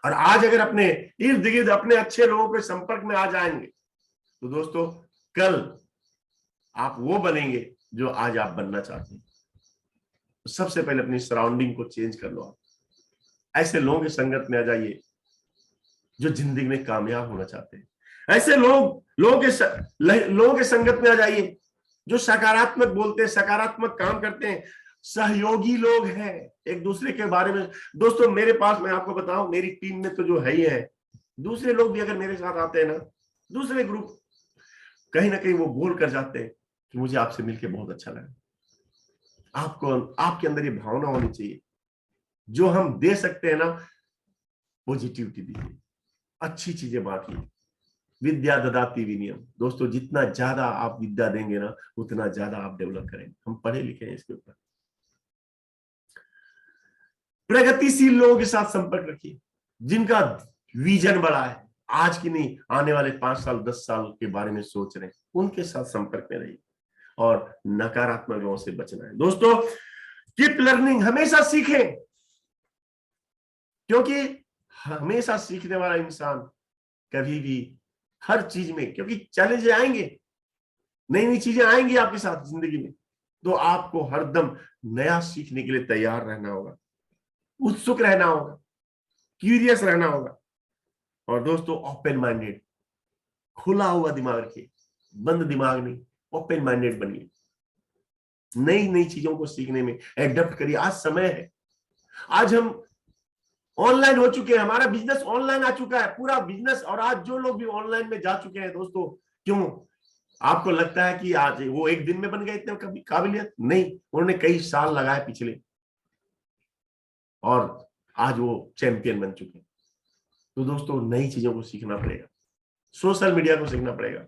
और आज अगर अपने इर्द गिर्द अपने अच्छे लोगों के संपर्क में आ जाएंगे तो दोस्तों कल आप वो बनेंगे जो आज आप बनना चाहते हैं। तो सबसे पहले अपनी सराउंडिंग को चेंज कर लो। आप ऐसे लोगों की संगत में आ जाइए जो जिंदगी में कामयाब होना चाहते हैं। ऐसे लोगों के संगत में आ जाइए जो सकारात्मक बोलते हैं, सकारात्मक काम करते हैं, सहयोगी लोग हैं एक दूसरे के बारे में। दोस्तों मेरे पास, मैं आपको बताऊं, मेरी टीम में तो जो है ही है, दूसरे लोग भी अगर मेरे साथ आते हैं ना, दूसरे ग्रुप, कहीं ना कहीं वो बोल कर जाते हैं कि मुझे आपसे मिलकर बहुत अच्छा लगा। आपको, आपके अंदर ये भावना होनी चाहिए, जो हम दे सकते हैं ना, पॉजिटिविटी दीजिए, अच्छी चीजें बांटिए। विद्या ददाति विनयम। दोस्तों जितना ज्यादा आप विद्या देंगे ना, उतना ज्यादा आप डेवलप करेंगे। हम पढ़े लिखे हैं इसके ऊपर। प्रगतिशील लोगों के साथ संपर्क रखिए, जिनका विजन बड़ा है, आज की नहीं, आने वाले 5 साल 10 साल के बारे में सोच रहे हैं, उनके साथ संपर्क में रहिए। और नकारात्मक लोगों से बचना है दोस्तों। कीप लर्निंग, हमेशा सीखें, क्योंकि हमेशा सीखने वाला इंसान कभी भी हर चीज में, क्योंकि चैलेंज आएंगे, नई नई चीजें आएंगी आपके साथ जिंदगी में, तो आपको हरदम नया सीखने के लिए तैयार रहना होगा, उत्सुक रहना होगा, क्यूरियस रहना होगा। और दोस्तों ओपन माइंडेड, खुला हुआ दिमाग रखिए, बंद दिमाग नहीं, ओपन माइंडेड बनिए। नई नई चीजों को सीखने में एडप्ट करिए। आज समय है, आज हम ऑनलाइन हो चुके हैं, हमारा बिजनेस ऑनलाइन आ चुका है, पूरा बिजनेस। और आज जो लोग भी ऑनलाइन में जा चुके हैं दोस्तों, क्यों आपको लगता है कि आज वो एक दिन में बन गए इतने कभी काबिलियत? नहीं, उन्होंने कई साल लगाए पिछले, और आज वो चैंपियन बन चुके हैं। तो दोस्तों नई चीजों को सीखना पड़ेगा, सोशल मीडिया को सीखना पड़ेगा,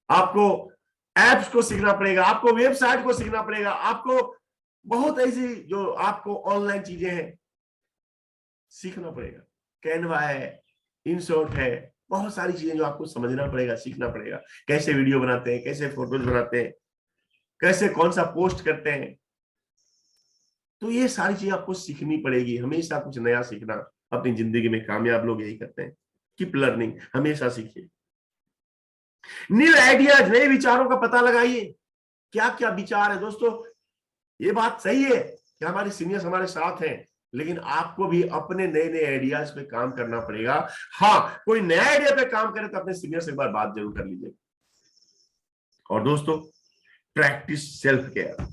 आपको एप्स को सीखना पड़ेगा, आपको वेबसाइट को सीखना पड़ेगा, आपको बहुत ऐसी जो आपको ऑनलाइन चीजें हैं सीखना पड़ेगा। कैनवा है, इनशॉट है, बहुत सारी चीजें जो आपको समझना पड़ेगा, सीखना पड़ेगा। कैसे वीडियो बनाते हैं, कैसे फोटोज बनाते हैं, कैसे कौन सा पोस्ट करते हैं, तो ये सारी चीजें आपको सीखनी पड़ेगी। हमेशा कुछ नया सीखना अपनी जिंदगी में, कामयाब लोग यही करते हैं। कीप लर्निंग, हमेशा सीखिए। न्यू आइडियाज, नए विचारों का पता लगाइए, क्या क्या विचार है। दोस्तों ये बात सही है कि हमारे सीनियर्स हमारे साथ हैं, लेकिन आपको भी अपने नए नए आइडियाज पे काम करना पड़ेगा। हाँ, कोई नया आइडिया पे काम करे तो अपने सीनियर से एक बार बात जरूर कर लीजिए। और दोस्तों प्रैक्टिस सेल्फ केयर,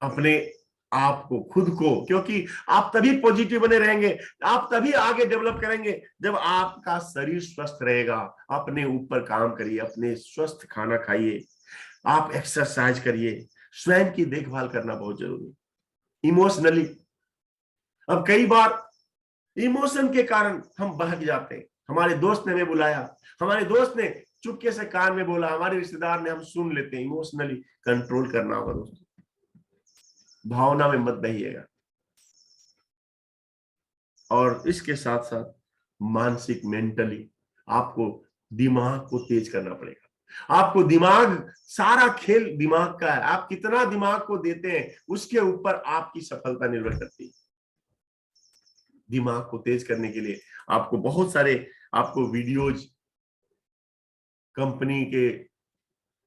अपने आप को, खुद को, क्योंकि आप तभी पॉजिटिव बने रहेंगे, आप तभी आगे डेवलप करेंगे जब आपका शरीर स्वस्थ रहेगा। अपने ऊपर काम करिए, अपने स्वस्थ खाना खाइए, आप एक्सरसाइज करिए, स्वयं की देखभाल करना बहुत जरूरी है। इमोशनली, अब कई बार इमोशन के कारण हम बहक जाते हैं। हमारे दोस्त ने हमें बुलाया, हमारे दोस्त ने चुपके से कान में बोला, हमारे रिश्तेदार ने, हम सुन लेते हैं। इमोशनली कंट्रोल करना होगा दोस्तों, भावना में मत बहिएगा। और इसके साथ साथ मानसिक मेंटली आपको दिमाग को तेज करना पड़ेगा। आपको दिमाग, सारा खेल दिमाग का है। आप कितना दिमाग को देते हैं उसके ऊपर आपकी सफलता निर्भर करती है। दिमाग को तेज करने के लिए आपको बहुत सारे आपको वीडियोज, कंपनी के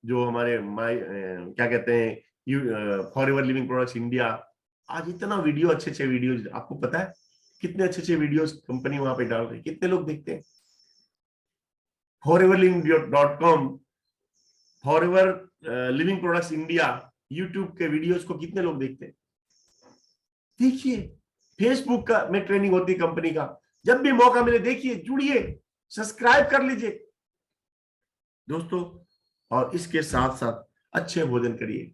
जो हमारे क्या कहते हैं, फॉरएवर लिविंग प्रोडक्ट्स इंडिया, आज इतना वीडियो, अच्छे अच्छे वीडियोज, आपको पता है कितने अच्छे अच्छे वीडियोज कंपनी वहां पे डाल रही है, कितने लोग देखते हैं। foreverliving.com, forever living products India, YouTube के वीडियोज को कितने लोग देखते हैं? देखिए, फेसबुक का में ट्रेनिंग होती है कंपनी का, जब भी मौका मिले देखिए, जुड़िए, सब्सक्राइब कर लीजिए दोस्तों। और इसके साथ साथ अच्छे भोजन करिए,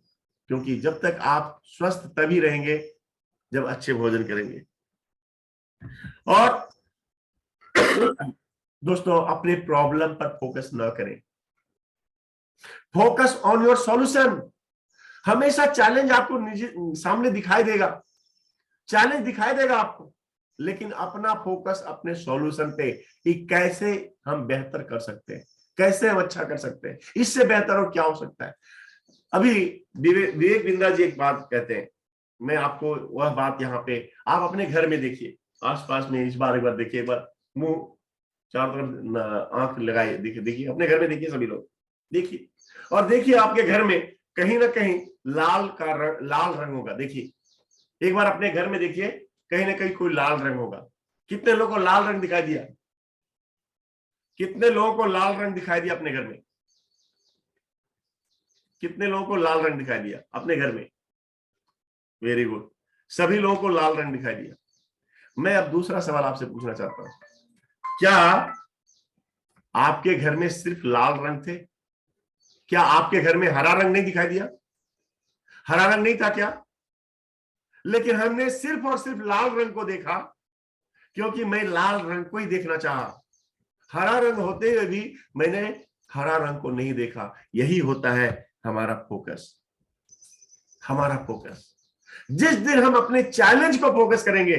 क्योंकि जब तक आप स्वस्थ तभी रहेंगे जब अच्छे भोजन करेंगे। और दोस्तों, अपने प्रॉब्लम पर फोकस ना करें, फोकस ऑन योर सॉल्यूशन। हमेशा चैलेंज आपको सामने दिखाई देगा, चैलेंज दिखाई देगा आपको, लेकिन अपना फोकस अपने सॉल्यूशन पे कि कैसे हम बेहतर कर सकते हैं, कैसे हम अच्छा कर सकते हैं, इससे बेहतर और क्या हो सकता है। अभी विवेक बिंद्रा जी एक बात कहते हैं, मैं आपको वह बात यहाँ पे, आप अपने घर में देखिए, आसपास में इस बार एक बार देखिए, एक बार मुंह चारों तरफ आंख लगाइए, देखिए देखिए अपने घर में देखिए, सभी लोग देखिए, और देखिए आपके घर में कहीं ना कहीं लाल रंग होगा। देखिए एक बार अपने घर में देखिए, कहीं ना कहीं कोई लाल रंग होगा। कितने लोगों को लाल रंग दिखाई दिया? कितने लोगों को लाल रंग दिखाई दिया अपने घर में? कितने लोगों को लाल रंग दिखाई दिया अपने घर में? वेरी गुड, सभी लोगों को लाल रंग दिखाई दिया। मैं अब दूसरा सवाल आपसे पूछना चाहता हूं, क्या आपके घर में सिर्फ लाल रंग थे? क्या आपके घर में हरा रंग नहीं दिखाई दिया? हरा रंग नहीं था क्या? लेकिन हमने सिर्फ और सिर्फ लाल रंग को देखा, क्योंकि मैं लाल रंग को ही देखना चाहा। हरा रंग होते हुए भी मैंने हरा रंग को नहीं देखा। यही होता है हमारा फोकस। हमारा फोकस, जिस दिन हम अपने चैलेंज को फोकस करेंगे,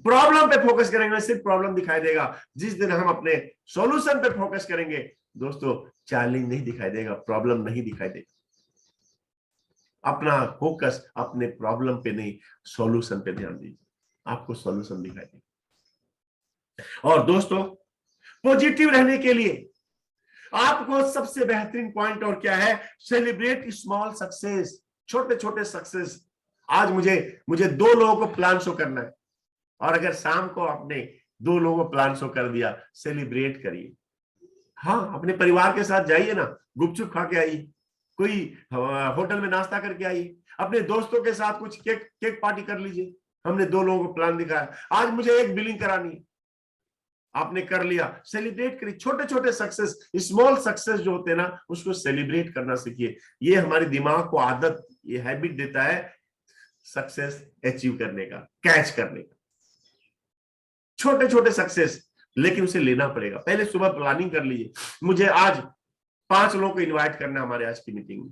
प्रॉब्लम पे फोकस करेंगे, सिर्फ प्रॉब्लम दिखाई देगा। जिस दिन हम अपने सॉल्यूशन पे फोकस करेंगे दोस्तों, चैलेंज नहीं दिखाई देगा, प्रॉब्लम नहीं दिखाई देगा। अपना फोकस अपने प्रॉब्लम पे नहीं, सॉल्यूशन पे ध्यान दीजिए, आपको सॉल्यूशन दिखाई देगा। और दोस्तों, पॉजिटिव रहने के लिए आपको सबसे बेहतरीन पॉइंट और क्या है? सेलिब्रेट स्मॉल सक्सेस, छोटे छोटे सक्सेस। आज मुझे 2 लोगों को प्लान शो करना है, और अगर शाम को आपने 2 लोगों को प्लान शो कर दिया, सेलिब्रेट करिए। हाँ, अपने परिवार के साथ जाइए ना, गुपचुप खा के आइए, कोई होटल में नाश्ता करके आइए, अपने दोस्तों के साथ कुछ केक पार्टी कर लीजिए। हमने 2 लोगों को प्लान दिखाया, आज मुझे एक बिलिंग करानी है, आपने कर लिया, सेलिब्रेट करिए। छोटे छोटे सक्सेस, स्मॉल सक्सेस जो होते हैं ना, उसको सेलिब्रेट करना सीखिए। ये हमारे दिमाग को आदत, ये हैबिट देता है सक्सेस अचीव करने का, कैच करने का। छोटे छोटे सक्सेस, लेकिन उसे लेना पड़ेगा। पहले सुबह प्लानिंग कर लीजिए, मुझे आज 5 लोगों को इनवाइट करना है हमारे आज की मीटिंग में,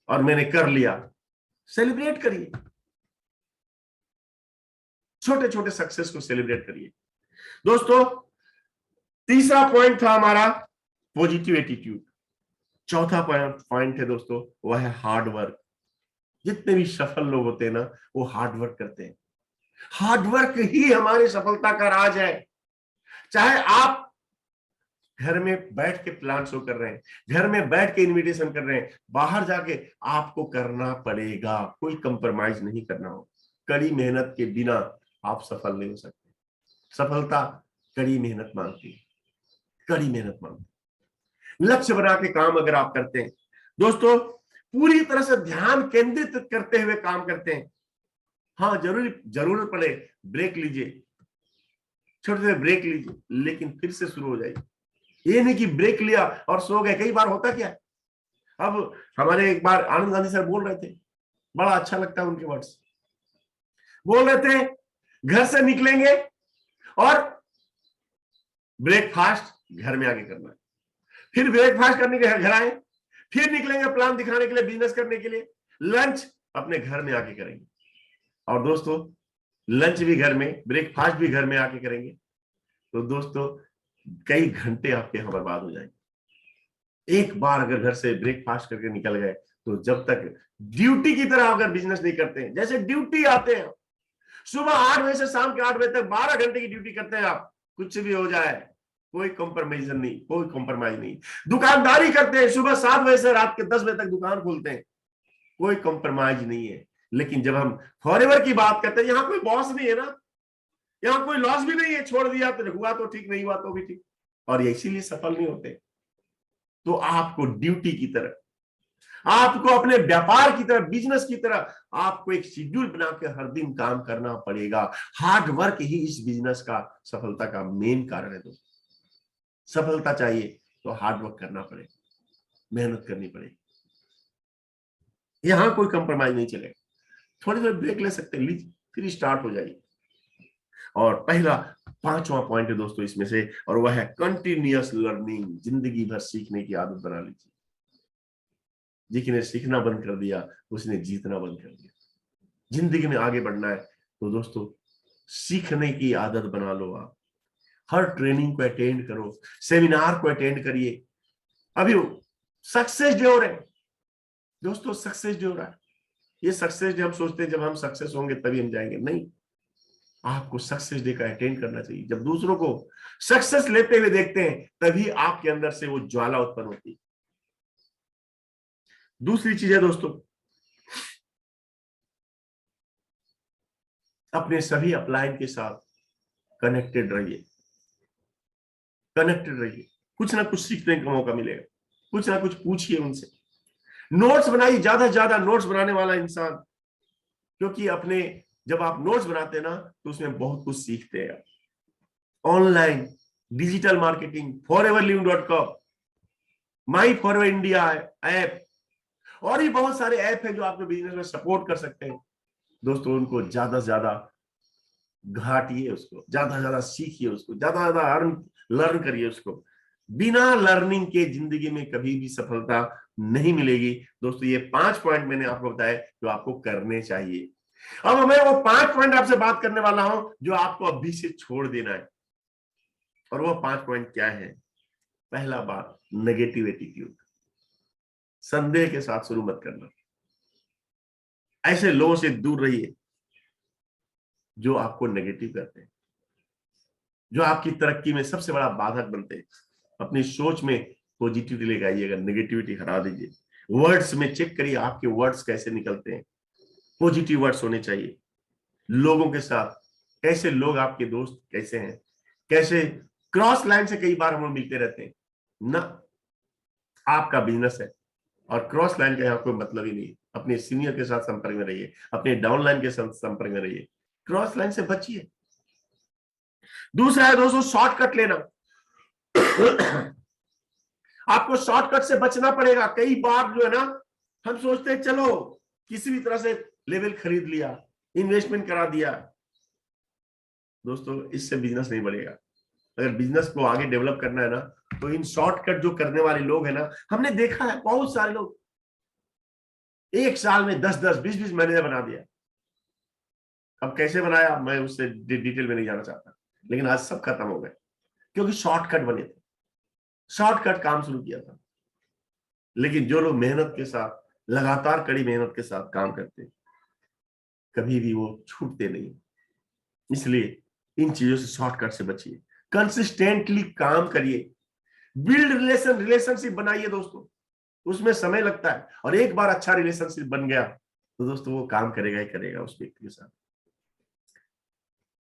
और मैंने कर लिया। सेलिब्रेट करिए, छोटे छोटे सक्सेस को सेलिब्रेट करिए। दोस्तों, तीसरा पॉइंट था हमारा पॉजिटिव एटीट्यूड। चौथा पॉइंट है दोस्तों, वह है हार्ड वर्क। जितने भी सफल लोग होते हैं ना, वो हार्ड वर्क करते हैं। हार्ड वर्क ही हमारी सफलता का राज है। चाहे आप घर में बैठ के प्लान शो कर रहे हैं, घर में बैठ के इनविटेशन कर रहे हैं, बाहर जाके आपको करना पड़ेगा, कोई कंप्रोमाइज नहीं करना हो। कड़ी मेहनत के बिना आप सफल नहीं हो सकते। सफलता कड़ी मेहनत मांगती है, कड़ी मेहनत मांगती है। लक्ष्य बना के काम अगर आप करते हैं दोस्तों, पूरी तरह से ध्यान केंद्रित करते हुए काम करते हैं, हाँ जरूरत पड़े ब्रेक लीजिए, छोटे छोटे ब्रेक लीजिए, लेकिन फिर से शुरू हो जाइए। ये नहीं कि ब्रेक लिया और सो गए। कई बार होता क्या है, अब हमारे एक बार आनंद गांधी सर बोल रहे थे, बड़ा अच्छा लगता है उनके वर्ड्स। बोल रहे थे घर से निकलेंगे और ब्रेकफास्ट घर में आके करना है, फिर ब्रेकफास्ट करने के घर आए, फिर निकलेंगे प्लान दिखाने के लिए, बिजनेस करने के लिए, लंच अपने घर में आके करेंगे। और दोस्तों, लंच भी घर में, ब्रेकफास्ट भी घर में आके करेंगे, तो दोस्तों कई घंटे आपके यहाँ बर्बाद हो जाएंगे। एक बार अगर घर से ब्रेकफास्ट करके निकल गए, तो जब तक ड्यूटी की तरह अगर बिजनेस नहीं करते हैं, जैसे ड्यूटी आते हैं सुबह 8 बजे से शाम के 8 बजे तक 12 घंटे की ड्यूटी करते हैं आप, कुछ भी हो जाए कोई कॉम्प्रोमाइज नहीं, कोई कॉम्प्रोमाइज नहीं। दुकानदारी करते हैं, सुबह 7 बजे से रात के 10 बजे तक दुकान खोलते हैं, कोई कॉम्प्रोमाइज नहीं है। लेकिन जब हम फॉरएवर की बात करते हैं, यहाँ कोई बॉस नहीं है ना, यहाँ कोई लॉस भी नहीं है, छोड़ दिया तो हुआ तो ठीक, नहीं हुआ तो भी ठीक, और इसीलिए सफल नहीं होते। तो आपको ड्यूटी की तरह, आपको अपने व्यापार की तरह, बिजनेस की तरह आपको एक शेड्यूल बना के हर दिन काम करना पड़ेगा। हार्ड वर्क ही इस बिजनेस का सफलता का मेन कारण है दोस्तों। सफलता चाहिए तो हार्ड वर्क करना पड़ेगा, मेहनत करनी पड़ेगी, यहां कोई कंप्रोमाइज नहीं चलेगा। थोड़ी देर ब्रेक ले सकते हैं, लीजिए फिर स्टार्ट हो जाइए। और पहला 5वां पॉइंट है दोस्तों इसमें से, और वह है कंटिन्यूअस लर्निंग। जिंदगी भर सीखने की आदत बना लीजिए। जिसने सीखना बंद कर दिया उसने जीतना बंद कर दिया। जिंदगी में आगे बढ़ना है तो दोस्तों सीखने की आदत बना लो। आप हर ट्रेनिंग को अटेंड करो, सेमिनार को अटेंड करिए। अभी सक्सेस डे हो रहे हैं दोस्तों, सक्सेस डे हो रहा है। ये सक्सेस डे हम सोचते हैं जब हम सक्सेस होंगे तभी हम जाएंगे, नहीं, आपको सक्सेस डे का अटेंड करना चाहिए। जब दूसरों को सक्सेस लेते हुए देखते हैं तभी आपके अंदर से वो ज्वाला उत्पन्न होती है। दूसरी चीज है दोस्तों, अपने सभी अपलाइन के साथ कनेक्टेड रहिए, कनेक्टेड रहिए। कुछ ना कुछ सीखने का मौका मिलेगा, कुछ ना कुछ पूछिए उनसे। नोट्स बनाइए, ज्यादा से ज्यादा नोट्स बनाने वाला इंसान, क्योंकि अपने जब आप नोट्स बनाते हैं ना तो उसमें बहुत कुछ सीखते हैं। ऑनलाइन डिजिटल मार्केटिंग, foreverliving.com, माई फॉरएवर इंडिया ऐप, और भी बहुत सारे ऐप हैं जो आपके बिजनेस में सपोर्ट कर सकते हैं दोस्तों। उनको ज्यादा से ज्यादा घाटिए, उसको ज्यादा से ज्यादा सीखिए, उसको ज्यादा से ज्यादा लर्न करिए उसको। बिना लर्निंग के जिंदगी में कभी भी सफलता नहीं मिलेगी दोस्तों। ये 5 पॉइंट मैंने आपको बताया जो आपको करने चाहिए। अब मैं वो 5 पॉइंट आपसे बात करने वाला हूं जो आपको अभी से छोड़ देना है। और वो 5 पॉइंट क्या है? पहला बात, नेगेटिव एटीट्यूड। संदेह के साथ शुरू मत करना। ऐसे लोगों से दूर रहिए जो आपको नेगेटिव करते हैं, जो आपकी तरक्की में सबसे बड़ा बाधक बनते हैं। अपनी सोच में पॉजिटिविटी लेकर आइएगा, नेगेटिविटी हटा दीजिए। वर्ड्स में चेक करिए आपके वर्ड्स कैसे निकलते हैं, पॉजिटिव वर्ड्स होने चाहिए। लोगों के साथ कैसे, लोग आपके दोस्त कैसे हैं, कैसे क्रॉस लाइन से कई बार हम लोग मिलते रहते हैं ना। आपका बिजनेस है और क्रॉस लाइन का यहाँ कोई मतलब ही नहीं। अपने सीनियर के साथ संपर्क में रहिए, अपने डाउन लाइन के साथ संपर्क में रहिए, क्रॉस लाइन से बचिए। दूसरा है दोस्तों, शॉर्टकट लेना। आपको शॉर्टकट से बचना पड़ेगा। कई बार जो है ना, हम सोचते हैं चलो किसी भी तरह से लेवल खरीद लिया, इन्वेस्टमेंट करा दिया। दोस्तों इससे बिजनेस नहीं बढ़ेगा। अगर बिजनेस को आगे डेवलप करना है ना, तो इन शॉर्टकट जो करने वाले लोग हैं ना, हमने देखा है बहुत सारे लोग एक साल में 10-10, 20-20 मैनेजर बना दिया। अब कैसे बनाया मैं उससे डिटेल में नहीं जाना चाहता, लेकिन आज सब खत्म हो गए क्योंकि शॉर्टकट बने थे, शॉर्टकट काम शुरू किया था। लेकिन जो लोग मेहनत के साथ, लगातार कड़ी मेहनत के साथ काम करते हैं, कभी भी वो छूटते नहीं। इसलिए इन चीजों से, शॉर्टकट से बचिए, कंसिस्टेंटली काम करिए, बिल्ड रिलेशनशिप बनाइए दोस्तों। उसमें समय लगता है, और एक बार अच्छा रिलेशनशिप बन गया तो दोस्तों वो काम करेगा ही करेगा उस व्यक्ति के साथ।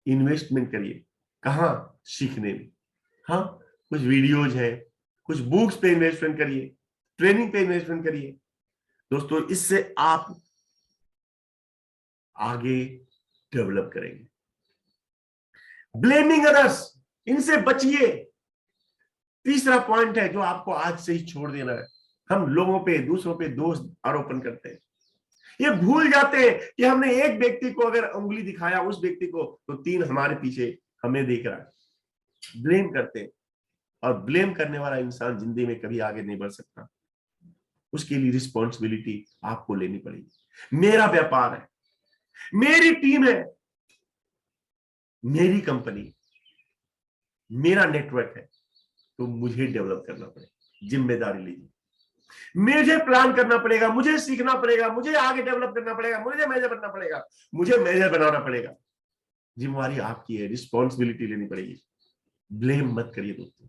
इन्वेस्टमेंट करिए, कहाँ? सीखने में। हाँ, कुछ वीडियोज है, कुछ बुक्स पे इन्वेस्टमेंट करिए, ट्रेनिंग पे इन्वेस्टमेंट करिए दोस्तों। इससे आप आगे डेवलप करेंगे। ब्लेमिंग अदर्स, इनसे बचिए। तीसरा पॉइंट है जो आपको आज से ही छोड़ देना है। हम लोगों पे, दूसरों पे दोष आरोपण करते हैं। ये भूल जाते हैं कि हमने एक व्यक्ति को अगर उंगली दिखाया, उस व्यक्ति को, तो 3 हमारे पीछे हमें देख रहा है। ब्लेम करते हैं, और ब्लेम करने वाला इंसान जिंदगी में कभी आगे नहीं बढ़ सकता। उसके लिए रिस्पॉन्सिबिलिटी आपको लेनी पड़ेगी। मेरा व्यापार है, मेरी टीम है, मेरी कंपनी, मेरा नेटवर्क है, तो मुझे डेवलप करना पड़ेगा। जिम्मेदारी लीजिए, मुझे प्लान करना पड़ेगा, मुझे सीखना पड़ेगा, मुझे आगे डेवलप करना पड़ेगा, मुझे मैनेजर बनना पड़ेगा, मुझे मैनेजर बनाना पड़ेगा। जिम्मेवारी आपकी है, रिस्पॉन्सिबिलिटी लेनी पड़ेगी। ब्लेम मत करिए दोस्तों।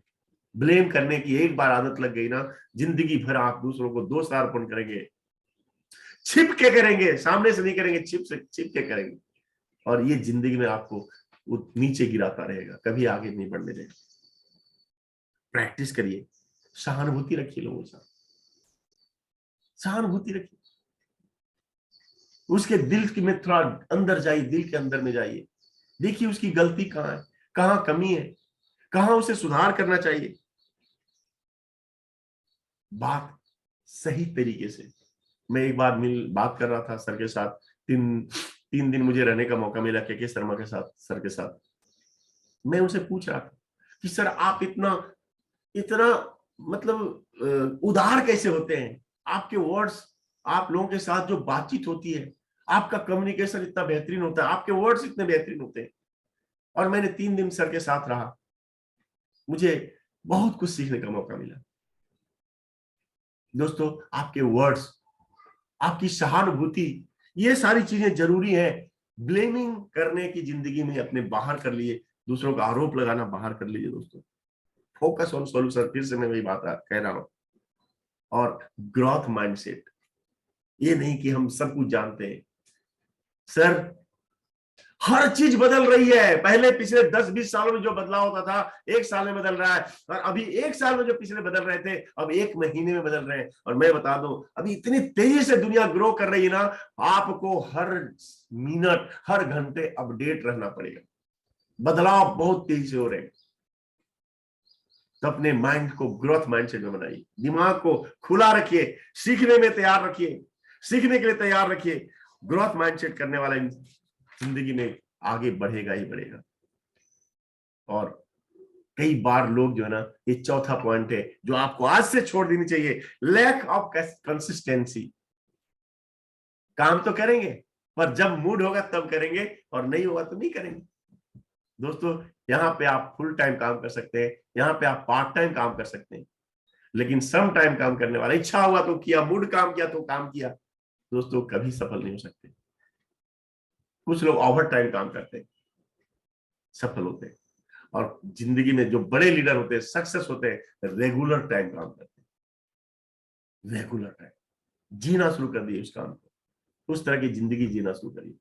ब्लेम करने की एक बार आदत लग गई ना, जिंदगी भर आप दूसरों को दोष आरोपण करेंगे, छिप के करेंगे, सामने से नहीं करेंगे, छिप के करेंगे, और ये जिंदगी में आपको नीचे गिराता रहेगा, कभी आगे नहीं बढ़ने देगा। प्रैक्टिस करिए, सहानुभूति रखिए लोगों के साथ, सहानुभूति रखिए, उसके दिल की में थोड़ा अंदर जाइए, दिल के अंदर में जाइए, देखिए उसकी गलती कहाँ है, कहाँ कमी है, कहाँ उसे सुधार करना चाहिए। बात सही तरीके से। मैं एक बार बात कर रहा था सर के साथ, तीन दिन मुझे रहने का मौका मिला के शर्मा के साथ, सर के साथ। मैं उनसे पूछ रहा था कि सर आप इतना इतना मतलब उदार कैसे होते हैं, आपके वर्ड्स, आप लोगों के साथ जो बातचीत होती है, आपका कम्युनिकेशन इतना बेहतरीन होता है, आपके वर्ड्स इतने बेहतरीन होते हैं। और मैंने 3 दिन सर के साथ रहा, मुझे बहुत कुछ सीखने का मौका मिला। दोस्तों, आपके वर्ड्स, आपकी सहानुभूति, ये सारी चीजें जरूरी है। ब्लेमिंग करने की जिंदगी में अपने बाहर कर लिए, दूसरों का आरोप लगाना बाहर कर लीजिए दोस्तों। फोकस ऑन सॉल्यूशन, फिर से मैं वही बात कह रहा हूं। और ग्रोथ माइंडसेट, ये नहीं कि हम सब कुछ जानते हैं। सर, हर चीज बदल रही है। पहले पिछले 10-20 सालों में जो बदलाव होता था, 1 साल में बदल रहा है। और अभी 1 साल में जो पिछले बदल रहे थे, अब 1 महीने में बदल रहे हैं। और मैं बता दूं, अभी इतनी तेजी से दुनिया ग्रो कर रही है ना, आपको हर मिनट, हर घंटे अपडेट रहना पड़ेगा। बदलाव बहुत तेजी से हो रहे हैं। तो अपने माइंड को ग्रोथ माइंडसेट में बनाइए, दिमाग को खुला रखिए, सीखने में तैयार रखिए, सीखने के लिए तैयार रखिए। ग्रोथ माइंडसेट करने वाला जिंदगी में आगे बढ़ेगा ही बढ़ेगा। और कई बार लोग जो है ना, ये चौथा पॉइंट है जो आपको आज से छोड़ देनी चाहिए, लैक ऑफ कंसिस्टेंसी। काम तो करेंगे, पर जब मूड होगा तब करेंगे, और नहीं होगा तो नहीं करेंगे। दोस्तों, यहाँ पे आप फुल टाइम काम कर सकते हैं, यहाँ पे आप पार्ट टाइम काम कर सकते हैं, लेकिन सम टाइम काम करने वाला, इच्छा हुआ तो किया, मूड काम किया तो काम किया, दोस्तों कभी सफल नहीं हो सकते। कुछ लोग ओवर टाइम काम करते हैं, सफल होते हैं। और जिंदगी में जो बड़े लीडर होते हैं, सक्सेस होते हैं, रेगुलर टाइम काम करते हैं। रेगुलर टाइम जीना शुरू कर दिए उस काम को, उस तरह की जिंदगी जीना शुरू करिए।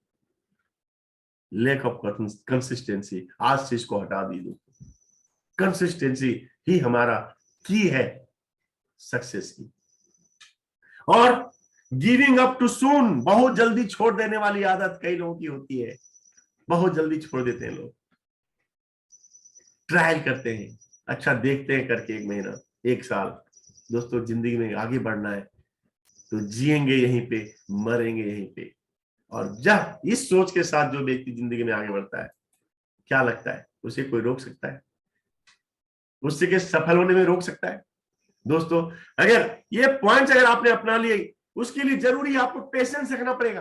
लैक ऑफ कंसिस्टेंसी, आज से इसको हटा दीजिए दोस्तों। कंसिस्टेंसी ही हमारा की है सक्सेस की। और गिविंग अप टू सून, बहुत जल्दी छोड़ देने वाली आदत कई लोगों की होती है। बहुत जल्दी छोड़ देते हैं लोग। ट्रायल करते हैं, अच्छा देखते हैं करके 1 महीना, 1 साल। दोस्तों, जिंदगी में आगे बढ़ना है तो जिएंगे यहीं पे, मरेंगे यहीं पे। और जब इस सोच के साथ जो व्यक्ति जिंदगी में आगे बढ़ता है, क्या लगता है उसे कोई रोक सकता है? उससे के सफल होने में रोक सकता है? दोस्तों, अगर ये पॉइंट्स अगर आपने अपना लिए, उसके लिए जरूरी आपको पेशेंस रखना पड़ेगा।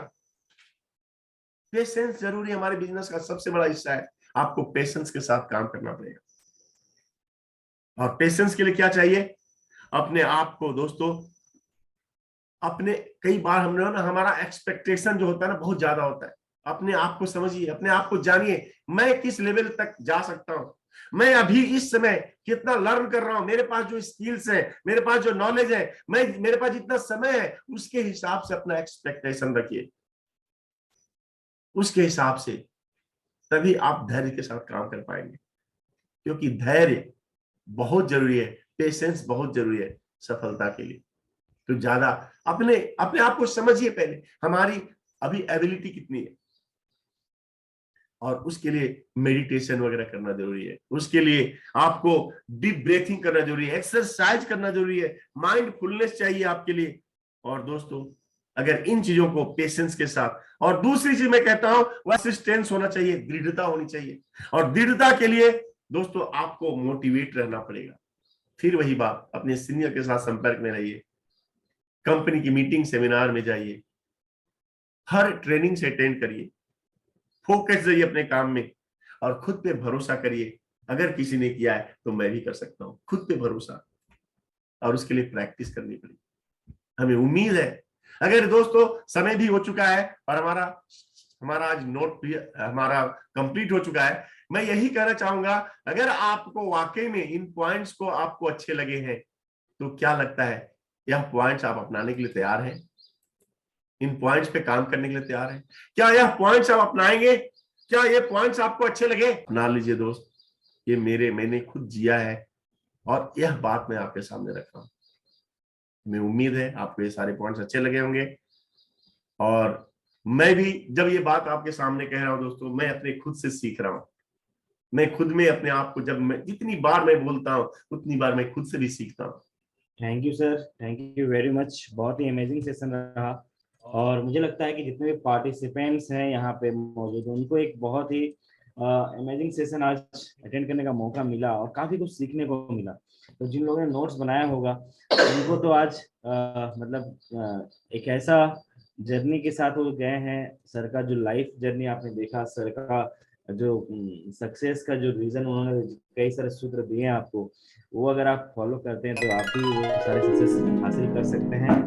पेशेंस जरूरी, हमारे बिजनेस का सबसे बड़ा हिस्सा है। आपको पेशेंस के साथ काम करना पड़ेगा। और पेशेंस के लिए क्या चाहिए? अपने आप को दोस्तों, अपने, कई बार हम लोग ना, हमारा एक्सपेक्टेशन जो होता है ना, बहुत ज्यादा होता है। अपने आप को समझिए, अपने आप को जानिए, मैं किस लेवल तक जा सकता हूं, मैं अभी इस समय कितना लर्न कर रहा हूं, मेरे पास जो स्किल्स है, मेरे पास जो नॉलेज है, मेरे पास जितना समय है, उसके हिसाब से अपना एक्सपेक्टेशन रखिए, उसके हिसाब से। तभी आप धैर्य के साथ काम कर पाएंगे, क्योंकि धैर्य बहुत जरूरी है, पेशेंस बहुत जरूरी है सफलता के लिए। तो ज्यादा अपने अपने आप को समझिए पहले, हमारी अभी एबिलिटी कितनी है। और उसके लिए मेडिटेशन वगैरह करना जरूरी है, उसके लिए आपको डीप ब्रीथिंग करना जरूरी है, एक्सरसाइज करना जरूरी है, माइंडफुलनेस चाहिए आपके लिए। और दोस्तों, अगर इन चीजों को पेशेंस के साथ, और दूसरी चीज मैं कहता हूं, कंसिस्टेंस होना चाहिए, दृढ़ता होनी चाहिए। और दृढ़ता के लिए दोस्तों आपको मोटिवेट रहना पड़ेगा। फिर वही बात, अपने सीनियर के साथ संपर्क में रहिए, कंपनी की मीटिंग सेमिनार में जाइए, हर ट्रेनिंग से अटेंड करिए, फोकस रहिए अपने काम में। और खुद पे भरोसा करिए। अगर किसी ने किया है तो मैं भी कर सकता हूँ। खुद पे भरोसा, और उसके लिए प्रैक्टिस करनी पड़ेगी। हमें उम्मीद है। अगर दोस्तों समय भी हो चुका है और हमारा हमारा आज नोट भी हमारा कंप्लीट हो चुका है, मैं यही कहना चाहूंगा, अगर आपको वाकई में इन पॉइंट्स को आपको अच्छे लगे हैं तो क्या लगता है यह पॉइंट्स आप अपनाने के लिए तैयार हैं? इन पॉइंट्स पे काम करने के लिए तैयार हैं? क्या यह पॉइंट्स आप अपनाएंगे? क्या ये पॉइंट्स आपको अच्छे लगे? अपना लीजिए दोस्त। ये मैंने खुद जिया है और यह बात मैं आपके सामने रख रहा हूं। हमें उम्मीद है आपको ये सारे पॉइंट्स अच्छे लगे होंगे। और मैं भी जब ये बात आपके सामने कह रहा हूं दोस्तों, मैं अपने खुद से सीख रहा हूं। मैं खुद में अपने आप को, जब मैं जितनी बार मैं बोलता हूं उतनी बार मैं खुद से भी सीखता हूं। Thank you sir, thank you very much. बहुत ही अमेजिंग सेशन रहा और मुझे लगता है कि जितने भी पार्टिसिपेंट्स हैं यहाँ पे मौजूद, उनको एक बहुत ही अमेजिंग सेशन आज अटेंड करने का मौका मिला और काफी कुछ सीखने को मिला। तो जिन लोगों ने नोट्स बनाया होगा उनको तो आज एक ऐसा जर्नी के साथ वो गए हैं। सर का जो लाइफ जर्नी आपने देखा, सर का जो सक्सेस का जो रीजन उन्होंने कई सारे सूत्र दिए हैं आपको, वो अगर आप फॉलो करते हैं तो आप भी वो सारे सक्सेस हासिल कर सकते हैं।